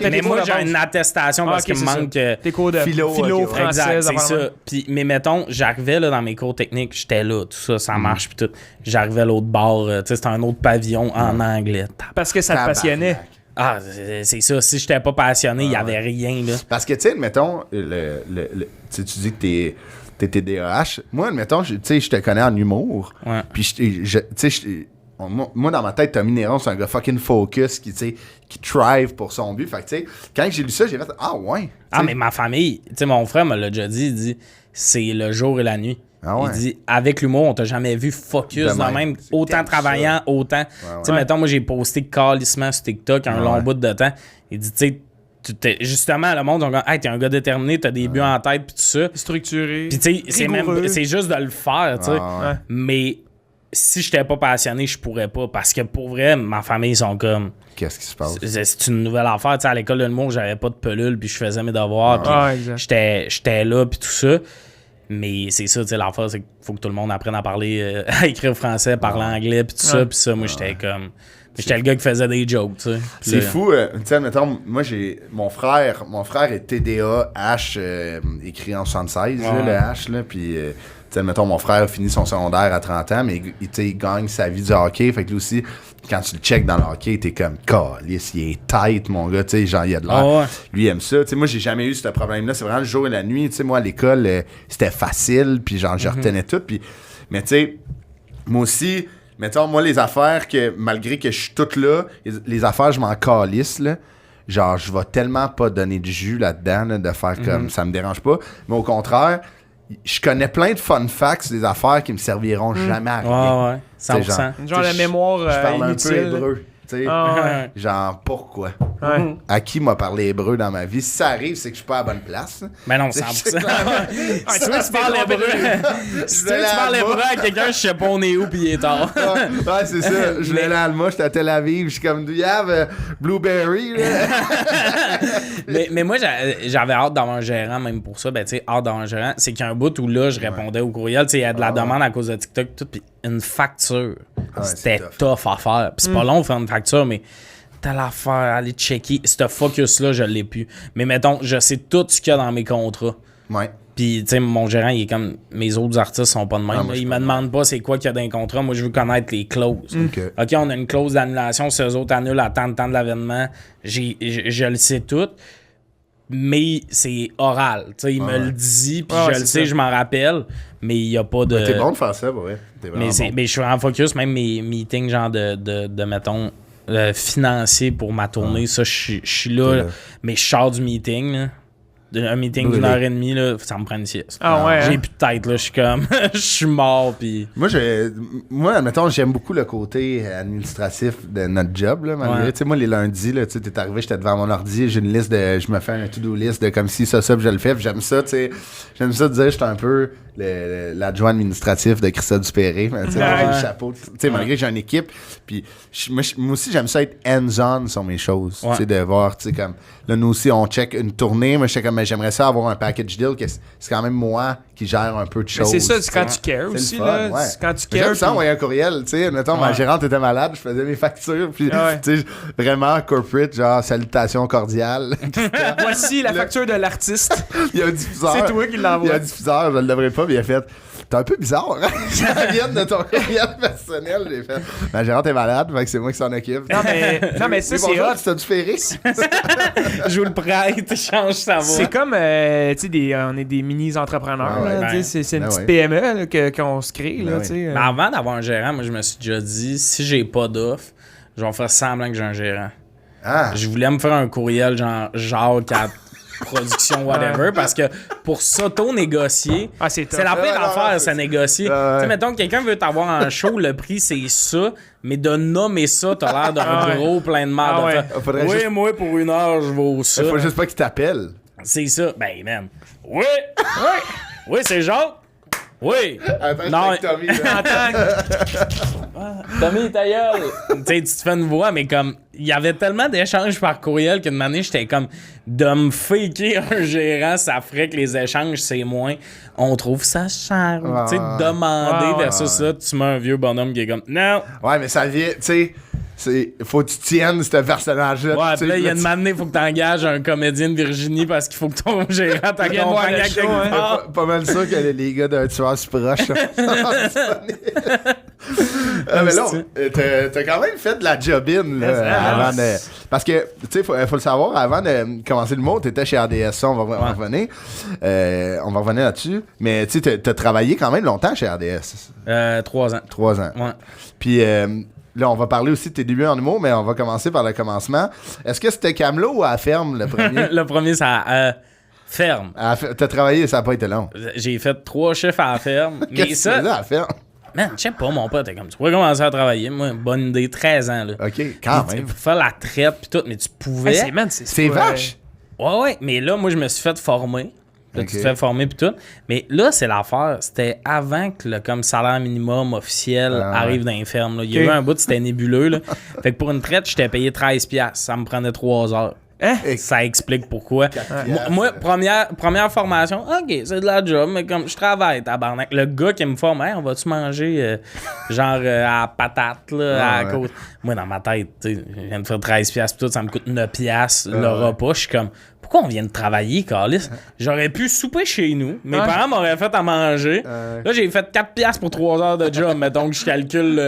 Mais moi, j'ai une attestation parce qu'il me manque tes cours de philo français. Exact, c'est ça. Puis, mais mettons, j'arrivais là, dans mes cours techniques, j'étais là, tout ça, ça marche, puis tout. J'arrivais à l'autre bord, tu sais, c'était un autre pavillon en anglais. Parce que ça te passionnait. Ah, c'est ça. Si j'étais pas passionné, il y avait rien, là. Parce que, tu sais, mettons, tu dis que t'es TDAH. Moi, admettons, tu sais, je te connais en humour. Ouais. Puis, tu sais, moi, dans ma tête, Tommy Néron, c'est un gars fucking focus qui thrive pour son but. Fait que, tu sais, quand j'ai lu ça, j'ai fait « Ah, ouais! » mais ma famille, tu sais, mon frère me l'a déjà dit, il dit « C'est le jour et la nuit. » Il dit « Avec l'humour, on t'a jamais vu focus dans même autant travaillant, autant... » Tu sais, mettons, moi, j'ai posté calissement sur TikTok un long bout de temps. Il dit « Tu sais, justement, le monde, on dit « Hey, t'es un gars déterminé, t'as des buts en tête, puis tout ça. » Structuré. Puis, tu sais, c'est juste de le faire, tu sais. Mais... Si j'étais pas passionné, je pourrais pas. Parce que pour vrai, ma famille, ils sont comme... Qu'est-ce qui se passe? C'est une nouvelle affaire. Tu sais, à l'école de l'humour, j'avais pas de pelule, puis je faisais mes devoirs, puis j'étais là, puis tout ça. Mais c'est ça, tu sais, l'affaire, c'est qu'il faut que tout le monde apprenne à parler, à écrire français, parler anglais, puis tout ça. Puis ça, moi, j'étais comme... J'étais le gars qui faisait des jokes, tu sais. C'est fou. Tu sais, mettons, moi, j'ai... Mon frère est TDAH, écrit en 76, là, le H, là, puis... Tu sais, mettons, mon frère a fini son secondaire à 30 ans, mais il gagne sa vie du hockey. Fait que lui aussi, quand tu le checkes dans le hockey, t'es comme, calisse, il est tight, mon gars. Tu sais, genre, il a de l'air. Lui, il aime ça. Tu sais, moi, j'ai jamais eu ce problème-là. C'est vraiment le jour et la nuit. Tu sais, moi, à l'école, c'était facile. Puis, genre, je retenais tout. Puis, mais, tu sais, moi aussi, mettons, moi, les affaires que, malgré que je suis toute là, les affaires, je m'en calisse, là. Genre, je vais tellement pas donner de jus là-dedans, là, de faire comme ça me dérange pas. Mais au contraire, je connais plein de fun facts, des affaires qui me serviront jamais à rien. Ouais, 100%. Genre la mémoire je parle inutile. Un peu hébreu. Genre, pourquoi? À qui m'a parlé hébreu dans ma vie? Si ça arrive, c'est que je suis pas à la bonne place. Mais non, 100%. Si tu parles hébreu, si tu parles hébreu à quelqu'un, je sais pas on est où pis il est tard. Ouais, c'est ça. Je voulais aller à Alma, j'étais à Tel Aviv, je suis comme, do you have Blueberry? mais moi, j'avais hâte d'avoir un gérant, même pour ça. Ben, tu sais, hâte d'avoir un gérant. C'est qu'il y a un bout où là, je répondais au courriel. Tu sais, il y a de la demande à cause de TikTok, tout. Puis une facture, c'était tough à faire. Puis c'est pas long de faire une facture, mais t'as l'affaire, aller checker. Ce focus-là, je l'ai plus. Mais mettons, je sais tout ce qu'il y a dans mes contrats. Ouais. Puis, tu sais, mon gérant, il est comme... Mes autres artistes sont pas de même. Il me demande pas c'est quoi qu'il y a dans les contrats. Moi, je veux connaître les clauses. OK, on a une clause d'annulation. Si eux autres annulent à tant de l'avènement, je le sais tout. Mais c'est oral. Tu sais, il me le dit, puis je le sais, je m'en rappelle. Mais il n'y a pas de... Mais t'es bon de faire ça, ouais. Mais je suis en focus. Même mes meetings, genre de mettons... financier pour ma tournée, ça, je suis là, mais je sors du meeting, là. Un meeting d'une heure et demie, là, ça me prend une sieste. J'ai plus de tête, là, je suis comme, je suis mort, puis... Moi, admettons, j'aime beaucoup le côté administratif de notre job, là, malgré. Tu sais, moi, les lundis, là, tu sais, t'es arrivé, j'étais devant mon ordi, j'ai une liste je me fais un to-do list de comme si ça, puis je le fais, puis j'aime ça, tu sais, j'aime ça de dire, j'étais un peu l'adjoint administratif de Christophe Dupéré. Mais, le chapeau. Tu sais, malgré que j'ai une équipe. Puis moi aussi, j'aime ça être hands-on sur mes choses. Tu sais, de voir, tu sais, comme... Là, nous aussi, on check une tournée. Moi, j'aimerais ça avoir un package deal que c'est quand même moi qui gère un peu de choses. Mais c'est ça, c'est quand tu cares aussi. Là, c'est quand tu cares. J'aime ça envoyer un courriel. Tu sais, mettons, ma gérante était malade, je faisais mes factures. Puis, tu sais, vraiment corporate, genre, salutations cordiales. Voici la facture de l'artiste. Il y a un diffuseur. C'est toi qui l'envoie. Il y a un diffuseur, je le devrais pas, mais il a fait... T'es un peu bizarre, hein? Ça vient de ton courriel personnel, j'ai fait. Ma gérante est malade, fait que c'est moi qui s'en occupe. Non, mais ça, c'est hot. Ça du ferré. Je vous le prête, change sa voix. C'est comme, tu sais, on est des mini-entrepreneurs. C'est une petite PME qu'on se crée. Là, mais avant d'avoir un gérant, moi, je me suis déjà dit, si j'ai pas d'offre, je vais faire semblant que j'ai un gérant. Je voulais me faire un courriel genre Jacques à production, whatever, parce que pour s'auto-négocier, c'est la pire affaire, ça négocier. Tu sais, mettons que quelqu'un veut t'avoir en show, le prix c'est ça, mais de nommer ça, t'as l'air d'un gros plein de merde. Oui, moi pour 1 heure, je vaux ça. Faut juste pas qu'il t'appelle. C'est ça. Ben, man. Oui! Oui, c'est Jacques! Oui! Attends, Tommy. Tommy, ta gueule! Tu sais, tu te fais une voix, mais comme, il y avait tellement d'échanges par courriel qu'une année, j'étais comme, de me faker un gérant, ça ferait que les échanges, c'est moins. On trouve ça cher. Tu sais, demander versus ça, tu mets un vieux bonhomme qui est comme, non! Ouais, mais ça vient, tu sais, faut que tu tiennes ce personnage-là. Ouais, puis là, il y a une année, il faut que tu engages un comédien de Virginie parce qu'il faut que ton gérant t'accompagne à quelque part. Pas mal sûr que les gars d'un tueur si proche. Mais là, t'as quand même fait de la job-in avant de... Parce que, tu sais, faut le savoir, avant de commencer le mot, t'étais chez RDS, ça, on va revenir. On va revenir là-dessus. Mais tu sais, t'as travaillé quand même longtemps chez RDS. 3 ans. 3 ans. Ouais. Puis... là, on va parler aussi de tes débuts en humour, mais on va commencer par le commencement. Est-ce que c'était Camelot ou à Ferme, le premier? Le premier, c'est à Ferme. T'as travaillé, ça n'a pas été long. J'ai fait 3 chiffres à la Ferme. Qu'est-ce que tu faisais à la Ferme? Man, je sais pas, mon pote, t'es comme, tu pourrais commencer à travailler. Moi, bonne idée, 13 ans, là. OK, quand même. Pour faire la traite pis tout, mais tu pouvais... c'est vache! Ouais, mais là, moi, je me suis fait former. Là, tu te fais former pis tout. Mais là, c'est l'affaire. C'était avant que le comme salaire minimum officiel arrive dans les fermes. Là. Il y a eu un bout, c'était nébuleux. Là. Fait que pour une traite, j'étais payé $13. Ça me prenait 3 heures. Ça explique pourquoi. Moi, première formation, OK, c'est de la job, mais comme je travaille, tabarnak. Le gars qui me forme, on va-tu manger genre à patate là, à côté? Moi, dans ma tête, je viens de faire 13$ pis tout, ça me coûte 9$ le repas. Je suis comme, pourquoi on vient de travailler, Carlis? J'aurais pu souper chez nous. Mes parents m'auraient fait à manger. Là, j'ai fait 4$ pour 3 heures de job, mettons que je calcule.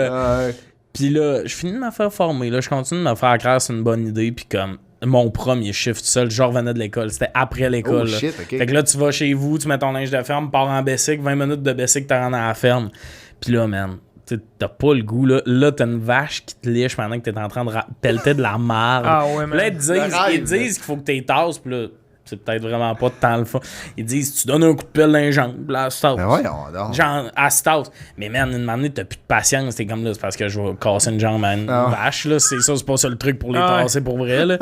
Puis là, je finis de me faire former. Là, je continue de me faire croire c'est une bonne idée. Puis comme mon premier shift tout seul, je revenais de l'école. C'était après l'école. Oh, shit, okay. Fait que là, tu vas chez vous, tu mets ton linge de ferme, pars en Bessic, 20 minutes de Bessic, t'as rendu à la ferme. Puis là, man, t'as pas le goût. Là, t'as une vache qui te liche pendant que t'es en train de pelleter de la marde. Man. Là, ils disent qu'il faut que t'es tasses. Puis là, c'est peut-être vraiment pas de temps le fond. Ils disent, tu donnes un coup de pelle dans les jambes, là, à cette genre, à cette. Mais man, une année, t'as plus de patience. T'es comme là, c'est parce que je vais casser une jambe à une vache, là. C'est pas ça le truc pour les tasser pour vrai, là.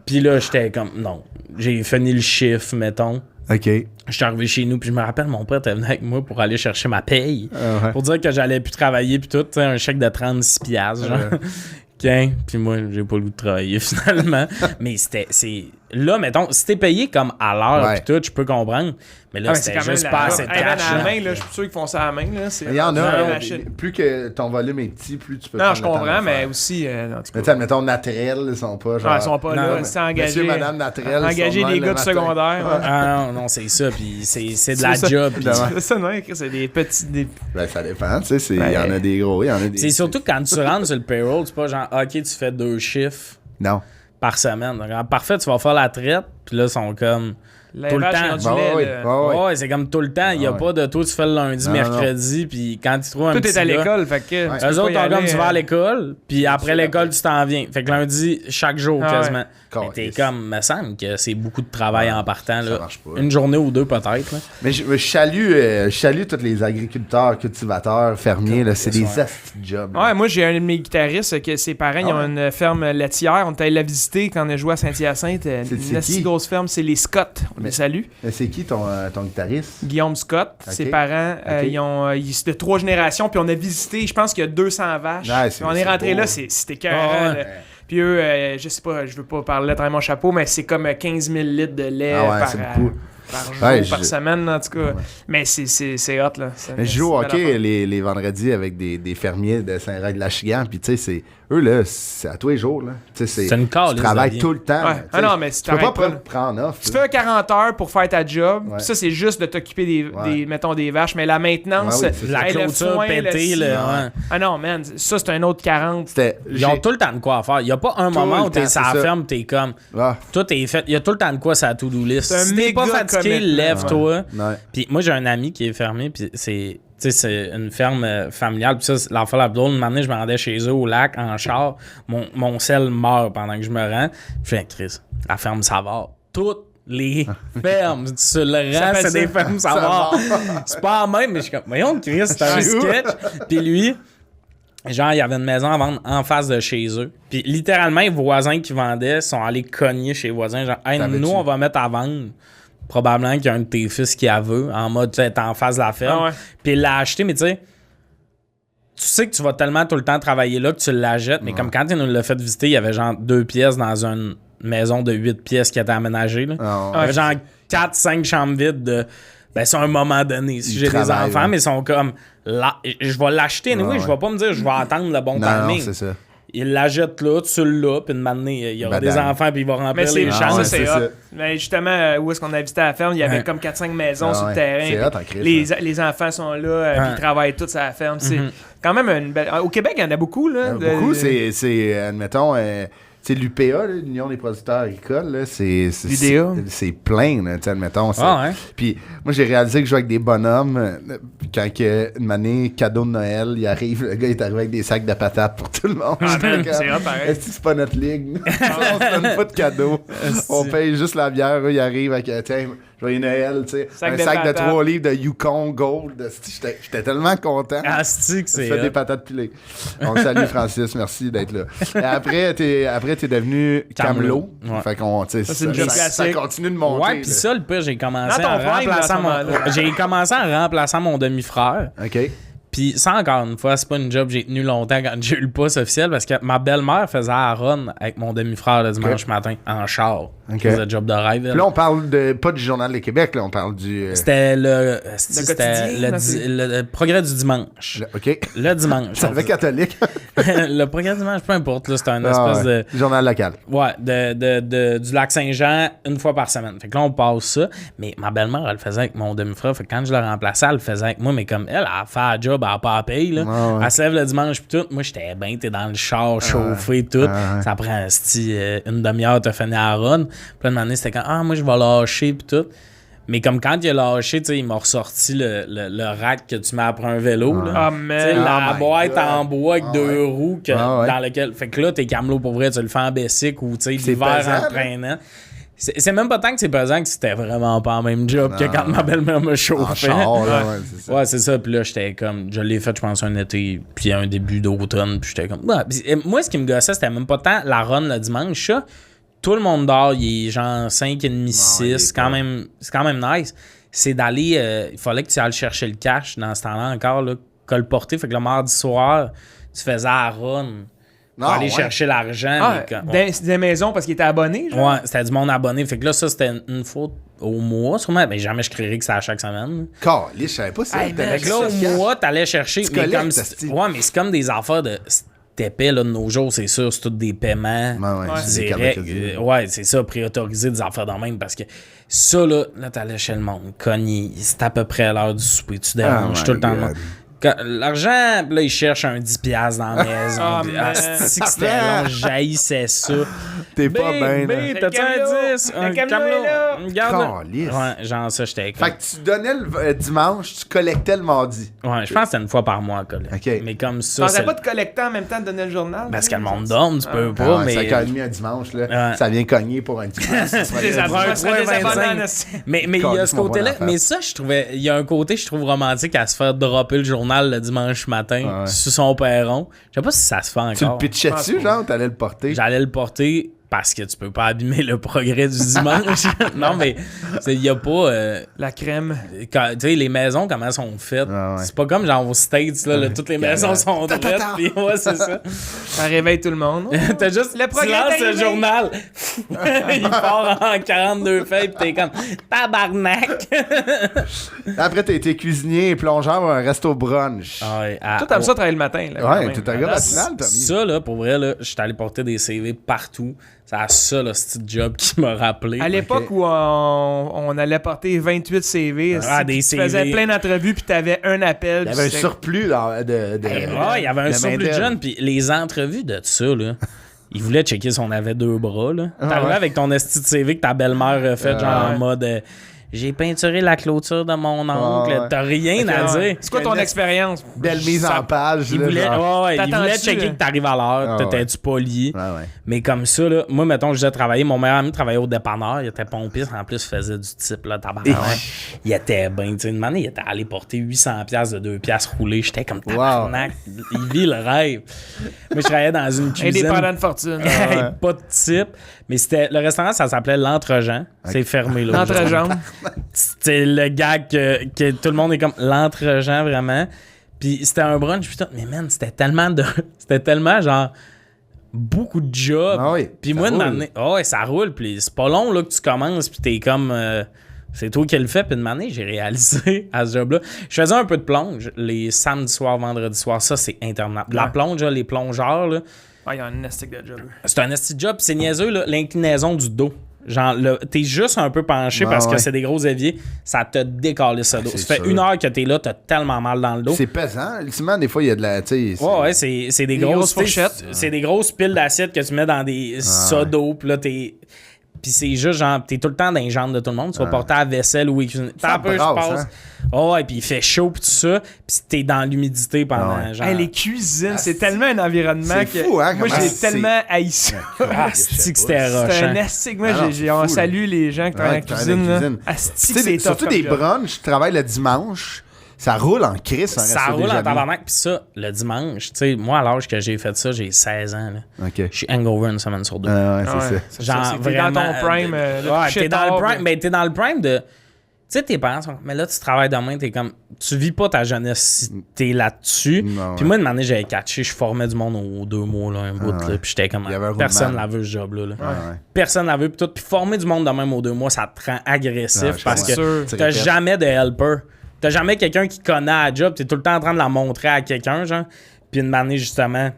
Puis là, j'étais comme, non. J'ai fini le chiffre, mettons. OK. Je suis arrivé chez nous, puis je me rappelle, mon père était venu avec moi pour aller chercher ma paye. Pour dire que j'allais plus travailler, puis tout. Un chèque de 36$, genre. Puis moi, j'ai pas le goût de travailler finalement. Mais c'est. Là, mettons, si t'es payé comme à l'heure pis tout, je peux comprendre. Mais là, c'était juste pas assez de cash. À la main, là, je suis sûr qu'ils font ça à la main. Il y en a. Plus que ton volume est petit, plus tu peux. Non, je comprends, mais aussi. Mais tu mettons, naturel, ils sont pas genre. Ils sont pas là. C'est engagé. Monsieur, madame, naturel. Engager les gars du secondaire. Ah non, c'est ça. Puis c'est de la job. C'est ça, non, c'est des petits. Ben, ça dépend. Tu sais, il y en a des gros, il y en a des. C'est surtout quand tu rentres sur le payroll, c'est pas genre, OK, tu fais 2 chiffres. Non. Par semaine. Donc, parfait, tu vas faire la traite, puis là, ils sont comme tout le temps. Ouais, c'est comme tout le temps. Il n'y a pas de toi, tu fais le lundi, mercredi, puis quand tu trouves un petit tout est à l'école, fait que eux autres, comme tu vas à l'école, puis après l'école, tu t'en viens. Fait que lundi, chaque jour, quasiment. Mais t'es comme, me semble que c'est beaucoup de travail en partant. Là. Marche pas. Une journée ou 2 peut-être. Là. Mais je salue tous les agriculteurs, cultivateurs, fermiers. Là, c'est des jobs. Ouais, moi, j'ai un de mes guitaristes que ses parents ils ont une ferme laitière. On est allé la visiter quand on a joué à Saint-Hyacinthe. Une assez grosse ferme, c'est les Scott. les salue. C'est qui ton guitariste? Guillaume Scott. Ses parents, ils c'est de 3 générations, puis on a visité, je pense qu'il y a 200 vaches. On est rentré là, c'était écœurant. Puis eux, je sais pas, je veux pas parler de mon chapeau, mais c'est comme 15 000 litres de lait par jour, par semaine, en tout cas. Ouais. Mais c'est hot, là. Je joue au hockey les vendredis avec des fermiers de Saint-Raid-de-la-Chigan, puis tu sais, c'est... Eux, là, c'est à tous les jours, là. C'est une calice. Tu travailles tout le temps. Ouais. Ah non, mais tu peux pas prendre off. Tu fais 40 heures pour faire ta job. Ouais. Ça, c'est juste de t'occuper des vaches. Mais la maintenance, la clôture pétée, Ah non, man, ça, c'est un autre 40. Ils ont tout le temps de quoi faire. Il n'y a pas un moment où t'es sur la ferme, t'es comme... Tout est fait. Il y a tout le temps de quoi sur la to-do list. Si t'es pas fatigué, lève-toi. Puis moi, j'ai un ami qui est fermier, puis c'est... Tu sais, c'est une ferme familiale. Puis ça, l'enfant la drôle, une année, je me rendais chez eux au lac en char. Mon sel meurt pendant que je me rends. Je fais, Chris, la ferme Savard. Toutes les fermes sur le rang, c'est des fermes Savard. C'est pas la même, mais je suis comme, voyons, Chris, c'est un sketch. Puis lui, genre, il y avait une maison à vendre en face de chez eux. Puis littéralement, les voisins qui vendaient sont allés cogner chez les voisins. Genre, hey, nous, on va mettre à vendre. Probablement qu'il y a un de tes fils qui a veut, en mode, tu sais, en face de la ferme. Puis il l'a acheté, mais tu sais que tu vas tellement tout le temps travailler là que tu l'achètes. Mais comme quand il nous l'a fait visiter, il y avait genre 2 pièces dans une maison de 8 pièces qui était aménagée. Là. Il y avait genre 4-5 chambres vides de... Ben, c'est un moment donné. Si j'ai des enfants, mais ils sont comme... Là, je vais l'acheter, oui, je vais pas me dire je vais attendre le bon timing. Non, c'est ça. Il la jette là, tu l'as, puis de m'amener, il y aura des enfants, puis il va remplir les champs. C'est hot. Mais justement, où est-ce qu'on a visité la ferme, il y avait comme 4-5 maisons sur le terrain. Les enfants sont là, puis ils travaillent tous à la ferme. C'est quand même une belle... Au Québec, il y en a beaucoup. Là, beaucoup, c'est admettons... C'est l'UPA, l'Union des producteurs agricoles, là, c'est plein, là, admettons. Puis moi, j'ai réalisé que je jouais avec des bonhommes. Quand une année, cadeau de Noël, il arrive, le gars est arrivé avec des sacs de patates pour tout le monde. Est-ce que c'est pas notre ligue? On se donne pas de cadeaux. On paye juste la bière. Eux, ils arrivent avec, tiens, joyeux Noël, tu sais, un sac de 3 livres de Yukon Gold. J'étais tellement content. C'est fait des patates pilées. On salue Francis, merci d'être là. Et après, t'es devenu Camelot. Fait qu'on, tu sais, ça continue de monter. Ouais, puis ça, le pire, j'ai commencé en remplaçant mon demi-frère. OK. Puis ça, encore une fois, c'est pas une job que j'ai tenu longtemps quand j'ai eu le poste officiel parce que ma belle-mère faisait à Ron avec mon demi-frère le dimanche matin en char. Faisait le job de rêve. Puis là, on parle pas du Journal de Québec, là, on parle du... C'était le Progrès du dimanche. Le dimanche. C'est avec catholique. Le Progrès du dimanche, peu importe. C'était une espèce de... Journal local. Ouais, du Lac-Saint-Jean une fois par semaine. Fait que là, on passe ça. Mais ma belle-mère, elle le faisait avec mon demi-frère. Fait que quand je le remplaçais, elle le faisait avec moi. Mais comme elle a fait un job, elle n'a pas à payer. Là. Elle se lève le dimanche puis tout. Moi, j'étais bien, t'es dans le char, chauffé, tout. Ça prend une demi-heure, t'as fini à Ron. Puis là, une année, c'était quand moi, je vais lâcher puis tout. Mais comme quand il a lâché, tu sais, il m'a ressorti le rack que tu mets après un vélo. Là. La boîte en bois avec 2 roues dans lequel. Fait que là, t'es camelot pour vrai, tu le fais en bessic ou tu sais, l'hiver en traînant. C'est même pas tant que c'est pesant que c'était vraiment pas le même job que quand ma belle-mère me chauffait. Ouais, c'est ça. Puis là, j'étais comme... Je l'ai fait, je pense, un été, puis un début d'automne, puis j'étais comme... Moi, ce qui me gossait, c'était même pas tant la run le dimanche, ça. Tout le monde dort, il est genre 5,5, 6. C'est quand même nice. C'est d'aller... il fallait que tu ailles chercher le cash dans ce temps-là encore, là, colporté. Fait que le mardi soir, tu faisais la run... pour aller chercher l'argent. Des maisons parce qu'il était abonné, genre? Ouais, c'était du monde abonné. Fait que là, ça, c'était une fois au mois, sûrement. Mais jamais je créerais que c'est à chaque semaine. Je savais pas ça. Fait que là, au mois, t'allais chercher... mais c'est comme des affaires de... Épais, là, de nos jours, c'est sûr, c'est tous des paiements directs. C'est ça, prioriser des affaires dans même parce que ça, là t'allais chez le monde, cogné, c'est à peu près à l'heure du souper, tu déranges tout le temps. L'argent, là, il cherche un 10$ dans la maison. C'était long, j'haïssais ça. T'es pas bien. T'as-tu un 10? Un camelot. Regarde. Ouais, genre ça, j'étais comme... Fait que tu donnais le dimanche, tu collectais le mardi. Ouais, je pense que c'était une fois par mois, collecte. Mais comme ça. Tu pensais pas de collecter en même temps de donner le journal? Parce que le monde dorme, tu peux pas. Mais 5h30 un dimanche, là, ça vient cogner pour un dimanche. Mais il y a ce côté-là. Mais ça, je trouvais. Il y a un côté, je trouve romantique à se faire dropper le journal le dimanche matin sur son perron. Je sais pas si ça se fait encore. Tu le pitchais dessus, genre, t'allais le porter? J'allais le porter parce que tu peux pas abîmer le progrès du dimanche. Non, mais il y a pas... la crème. Tu sais, les maisons, comment elles sont faites. C'est pas comme genre aux States, là, toutes les maisons sont droites. Puis ouais, c'est ça. Ça réveille tout le monde. T'as juste... Tu lances le journal. Il part en 42 feuilles, pis t'es comme... Tabarnak! Après, t'as été cuisinier et plongeur à un resto brunch. Ouais, toi, t'aimes ça travailler le matin. Là, ouais, t'es un gars matinal, Tommy. Ça, là, pour vrai, là, j'étais allé porter des CV partout. C'est ça, le petit job qui m'a rappelé. À l'époque où on allait porter 28 CV, des tu CV. faisais plein d'entrevues puis t'avais un appel. Il y avait un surplus il y avait un surplus de jeunes. Puis les entrevues de ça, là, ils voulaient checker si on avait 2 bras. T'arrivais avec ton esti de CV que ta belle-mère a fait, genre en mode... J'ai peinturé la clôture de mon oncle. T'as rien à dire. C'est quoi ton expérience? Belle mise en page. Il voulait checker que t'arrives à l'heure. T'étais-tu poli? Mais comme ça, là, moi, mettons, je disais travailler. Mon meilleur ami travaillait au dépanneur. Il était pompiste. En plus, il faisait du type. Là, il était bien. Une année, il était allé porter 800$ de 2 piastres roulées. J'étais comme tabarnak. Il vit le rêve. Moi, je travaillais dans une cuisine. Indépendant de fortune. Pas de type. Mais le restaurant, ça s'appelait L'Entregent. C'est fermé, là. L'Entregent. C'était le gag que tout le monde est comme L'Entregent, vraiment. Puis c'était un brunch, putain. Mais man, c'était tellement genre beaucoup de jobs. Ah oui, puis moi, de m'amener. Oh, ouais, ça roule. Puis c'est pas long là, que tu commences. Puis t'es comme. C'est toi qui le fais. Puis de m'amener, j'ai réalisé à ce job-là. Je faisais un peu de plonge les samedis soirs, vendredis soirs. Ça, c'est interminable. La plonge, là, les plongeurs, là. Ah, il y a un estique de job. C'est un estique de job. C'est niaiseux, là, l'inclinaison du dos. Genre, t'es juste un peu penché parce que c'est des gros éviers, ça te décale ça dos. Ça fait 1 heure que t'es là, t'as tellement mal dans le dos. C'est pesant. Ultimement, des fois, il y a de la. Ouais, c'est des grosses fourchettes. C'est des grosses piles d'assiette que tu mets dans des ça d'eau, pis là, Puis c'est juste genre, t'es tout le temps dans les jambes de tout le monde. Tu vas porter à la vaisselle ou cuisiner. T'as peu, je passe. Ouais, puis il fait chaud pis tout ça. Puis t'es dans l'humidité pendant genre. Hey, les cuisines, c'est tellement un environnement que. Fou, hein, moi, j'ai tellement haï ça. Asti que c'était rochant. C'est un astique. Moi, on salue les gens qui travaillent en cuisine. Asti que c'est top. Surtout des brunchs, tu travailles le dimanche. Ça roule en crise, ça roule en tabarnak. Puis ça, le dimanche, tu sais, moi, à l'âge que j'ai fait ça, j'ai 16 ans. Là. Je suis hangover une semaine sur 2. Ouais, c'est ça. Genre, t'es dans ton prime. T'es dans le prime. Mais t'es dans le prime de... Tu sais, tes parents sont... Mais là, tu travailles demain, t'es comme... Tu vis pas ta jeunesse si t'es là-dessus. Puis moi, une année, j'avais catché, je formais du monde aux 2 mois, là, un bout, là. Puis j'étais comme... Personne la veut, ce job-là. Personne la veut. Puis tout. Puis former du monde de même aux 2 mois, ça te rend agressif parce que t'as jamais de helper. T'as jamais quelqu'un qui connaît la job, t'es tout le temps en train de la montrer à quelqu'un, genre. Puis une année, justement,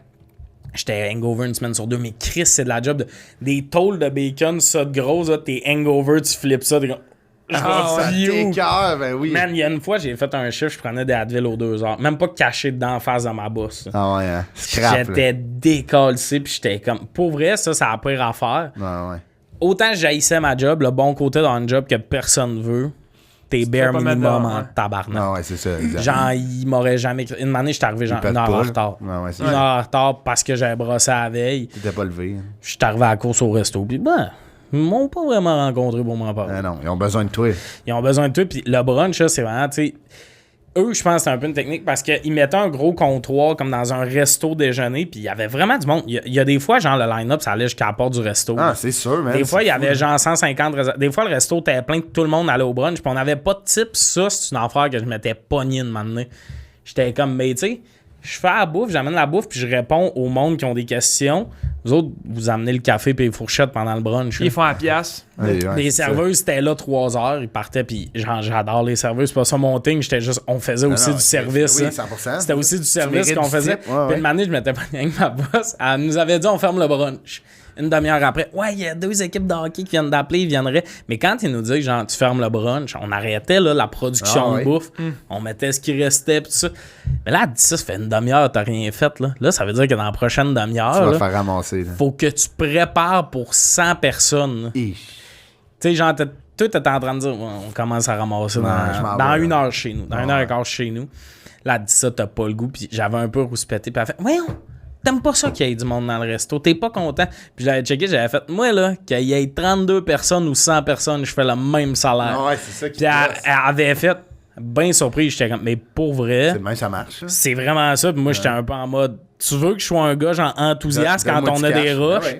j'étais hangover une semaine sur 2, mais Chris, c'est de la job. Des tôles de bacon, ça de gros, là, t'es hangover, tu flippes ça, t'es comme... ben oui. Man, il y a une fois, j'ai fait un chiffre, je prenais des Advil aux 2 heures. Même pas caché dedans en face de ma bosse. Ah ouais, hein. Scrap, j'étais décalcé, puis j'étais comme... Pour vrai, ça a pire à faire. Ah ouais. Autant j'haïssais ma job, le bon côté dans un job que personne veut. T'es bare minimum en tabarnak. Ah ouais, c'est ça, exact. Genre, il m'aurait jamais... Une année, j'étais arrivé genre 1 heure en retard. Ah ouais, 1 heure en retard parce que j'avais brossé à la veille. T'étais pas levé. Je suis arrivé à la course au resto. Puis ils m'ont pas vraiment rencontré pour m'en parler. Non, ils ont besoin de toi. Ils ont besoin de toi. Puis le brunch, là, c'est vraiment, tu sais... Eux, je pense que c'est un peu une technique parce qu'ils mettaient un gros comptoir comme dans un resto déjeuner, puis il y avait vraiment du monde. Il y a des fois, genre, le line-up, ça allait jusqu'à la porte du resto. Ah, c'est sûr, man. Des fois, il y avait genre 150 Des fois, le resto était plein, tout le monde allait au brunch, puis on n'avait pas de type. Ça, c'est une affaire que je m'étais pogné de m'amener. J'étais comme, mais tu sais, je fais la bouffe, j'amène la bouffe, puis je réponds au monde qui ont des questions. Vous autres, vous amenez le café et les fourchettes pendant le brunch. Ils font à pièce. Les serveuses étaient là 3 heures, ils partaient, puis j'adore les serveuses. C'est pas ça mon thing, on faisait aussi du service. Oui, 100%. C'était aussi du service qu'on faisait. Puis une année, je m'étais pas avec ma boss. Elle nous avait dit, on ferme le brunch. Une demi-heure après, ouais, il y a 2 équipes de hockey qui viennent d'appeler, ils viendraient. Mais quand ils nous disaient, genre, tu fermes le brunch, on arrêtait là, la production de bouffe, on mettait ce qui restait, pis tout ça. Mais là, elle dit ça fait une demi-heure, t'as rien fait, là. Là, ça veut dire que dans la prochaine demi-heure, tu vas faire ramasser, là. Faut que tu prépares pour 100 personnes. Tu sais, genre, toi, t'étais en train de dire, on commence à ramasser dans 1 heure chez nous, dans 1 heure et quart chez nous. Là, elle dit ça, t'as pas le goût, puis j'avais un peu rouspété, puis elle fait, voyons. T'aimes pas ça qu'il y ait du monde dans le resto? T'es pas content? Puis j'avais checké, j'avais fait, moi là, qu'il y ait 32 personnes ou 100 personnes, je fais le même salaire. Ouais, c'est ça qui puis elle avait fait, bien surpris, j'étais comme, mais pour vrai, c'est même ça marche. C'est vraiment ça. Puis moi, j'étais un peu en mode, tu veux que je sois un gars genre enthousiaste quand on a des rushs?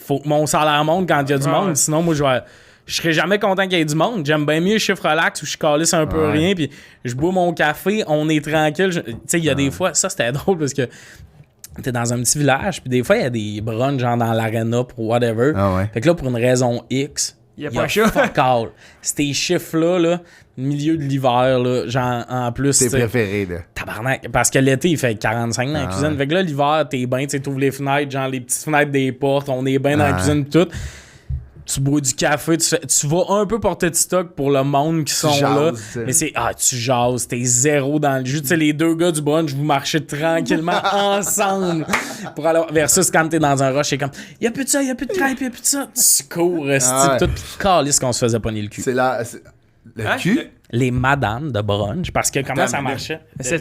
faut que mon salaire monte quand il y a du monde. Sinon, moi, je serais jamais content qu'il y ait du monde. J'aime bien mieux le chiffre relax où je calisse un peu rien, puis je bois mon café, on est tranquille. Tu sais, il y a des fois, ça c'était drôle parce que t'es dans un petit village, puis des fois, il y a des brunchs genre dans l'arena pour whatever. Fait que là, pour une raison X, il y a pas fuck all. Ces chiffres-là, là, milieu de l'hiver, là, genre, en plus. C'est préféré, là. Tabarnak. Parce que l'été, il fait 45 dans la cuisine. Fait que là, l'hiver, t'es bien, tu ouvres les fenêtres, genre les petites fenêtres des portes, on est bien dans la cuisine, tout. Tu bois du café, tu vas un peu porter de stock pour le monde qui sont là. Mais c'est, tu jases, t'es zéro dans le jus. Tu sais, les deux gars du brunch, vous marchez tranquillement ensemble. Pour aller, versus quand t'es dans un rush, c'est comme, y'a plus de ça, y'a plus de crêpes, y'a plus de ça. Tu cours, tout, pis calisse qu'on se faisait pogner le cul. C'est le cul? Les madames de brunch, parce que comment ça marchait? C'est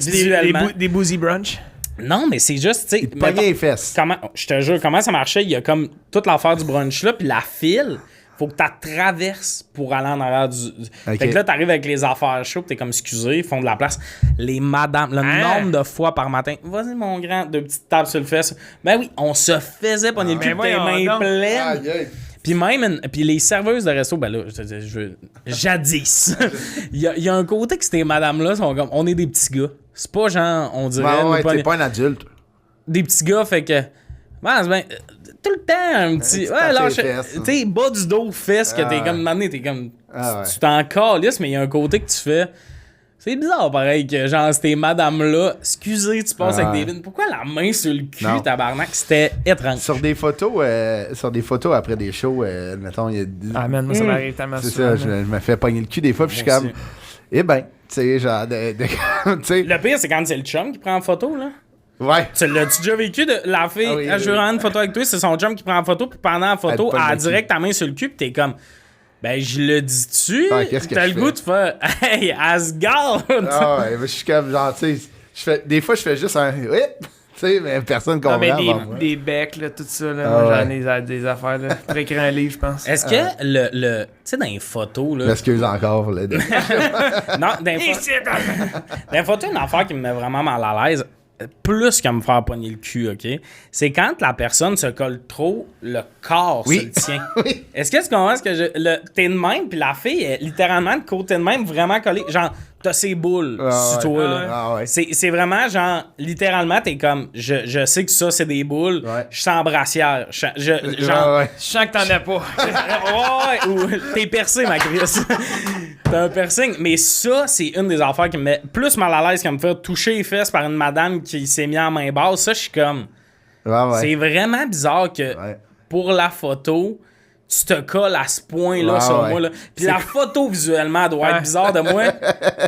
des boozy brunch? Non, mais c'est juste, tu sais... Il te pognait les fesses. Je te jure, comment ça marchait? Il y a comme toute l'affaire du brunch là, puis la file, faut que tu traverses pour aller en arrière du... Fait que là, t'arrives avec les affaires chaudes, t'es comme, excusez, ils font de la place. Les madames, le nombre de fois par matin, vas-y mon grand, deux petites tables sur le fesse. Ben oui, on se faisait pogner le cul, tes mains pleines. Puis même, puis les serveuses de resto, ben là, jadis. Il y a un côté que ces madames-là sont comme, on est des petits gars. C'est pas genre, on dirait... t'es pas un adulte. Des petits gars, fait que... Ben, tout le temps, un petit... tu sais, bas du dos, fesses, que t'es comme... Maintenant, t'es comme... Tu t'en calisses, mais il y a un côté que tu fais... C'est bizarre, pareil, que genre, ces madames-là... Excusez, tu passes avec des vignes. Pourquoi la main sur le cul, tabarnak? C'était étrange. Sur des photos après des shows, mettons, il y a... Ah, man, moi, ça m'arrive tellement souvent. C'est ça, je me fais pogner le cul des fois, puis je suis comme... Eh ben, tu sais, genre... Le pire, c'est quand c'est le chum qui prend en photo, là. Ouais. Tu l'as-tu déjà vécu de la fille, je veux rendre une photo avec toi, c'est son chum qui prend en photo, puis pendant la photo, elle direct ta main sur le cul, puis t'es comme... Ben, je le dis-tu? T'as le goût de faire... Hey, Asgard! Ah ouais, je suis comme, genre, tu sais, des fois, je fais juste un... Oui! Tu sais, mais personne comprend. Non, mais des becs, là, tout ça, là, moi, j'en ai des affaires, là. Pour écrire un livre, je pense. Est-ce que le... Tu sais, dans les photos, là... M'excuse encore, là. Non, dans les photos, une affaire qui me met vraiment mal à l'aise, plus qu'à me faire pogner le cul, OK? C'est quand la personne se colle trop le corps sur le tien. Est-ce que tu comprends ce que t'es de même, puis la fille est littéralement de côté de même, vraiment collée. Genre, t'as ses boules sur toi, là. C'est vraiment, genre, littéralement, t'es comme, je sais que ça, c'est des boules. Je sens brassière. Je sens que t'en as pas. Ou t'es percé, ma Chris. T'as un piercing. Mais ça, c'est une des affaires qui me met plus mal à l'aise que me faire toucher les fesses par une madame qui s'est mise en main basse. Ça, je suis comme... C'est vraiment bizarre que pour la photo, tu te colles à ce point-là sur moi. Là. Puis la photo, visuellement, doit être bizarre de moi.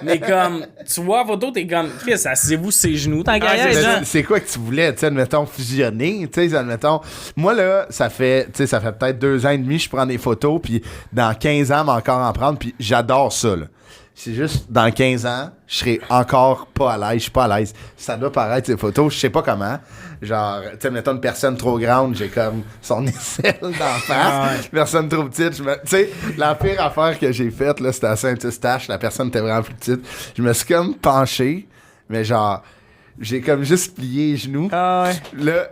Mais comme, tu vois la photo, t'es comme, Chris, asseyez-vous sur ses genoux, tant qu'à c'est quoi que tu voulais, tu sais, admettons, fusionner, tu sais, admettons. Moi, là, ça fait peut-être 2 ans et demi, je prends des photos, puis dans 15 ans, encore en prendre, puis j'adore ça, là. C'est juste, dans 15 ans, je serai encore pas à l'aise. Je suis pas à l'aise. Ça doit paraître, ces photos, je sais pas comment. Genre, tu sais, mettons une personne trop grande, j'ai comme son aisselle d'en face. Personne trop petite. Tu sais, la pire affaire que j'ai faite, là, c'était à Saint-Eustache. La personne était vraiment plus petite. Je me suis comme penché, mais genre... J'ai comme juste plié les genoux. Là,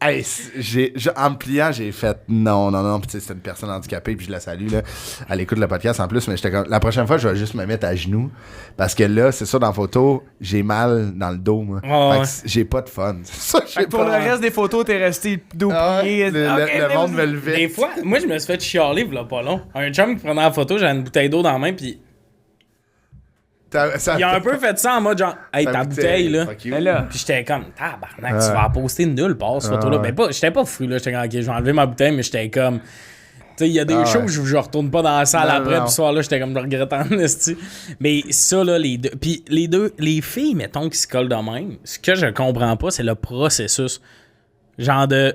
en me pliant, j'ai fait non. Puis c'est une personne handicapée, puis je la salue, là. Elle écoute le podcast en plus, mais j'étais comme, la prochaine fois, je vais juste me mettre à genoux. Parce que là, c'est ça, dans la photo, j'ai mal dans le dos, moi. J'ai pas de fun. Ça, pour le reste des photos, t'es resté dos plié. Le monde me levait. Des fois, moi, je me suis fait chialer, là, pas long. Un chum qui prenait la photo, j'avais une bouteille d'eau dans la main, puis. Il a un peu fait ça en mode genre, hey, ta bouteille, là. Puis j'étais comme, tabarnak, tu vas la poster nulle part, cette photo-là. Ben, j'étais pas fou, là. J'étais comme, ok, je vais enlever ma bouteille, mais j'étais comme. Tu sais, il y a des choses où je retourne pas dans la salle après, puis ce soir-là, j'étais comme, je regrette en esti. Mais ça, là, les deux. Puis les filles, mettons, qui se collent de même, ce que je comprends pas, c'est le processus. Genre de.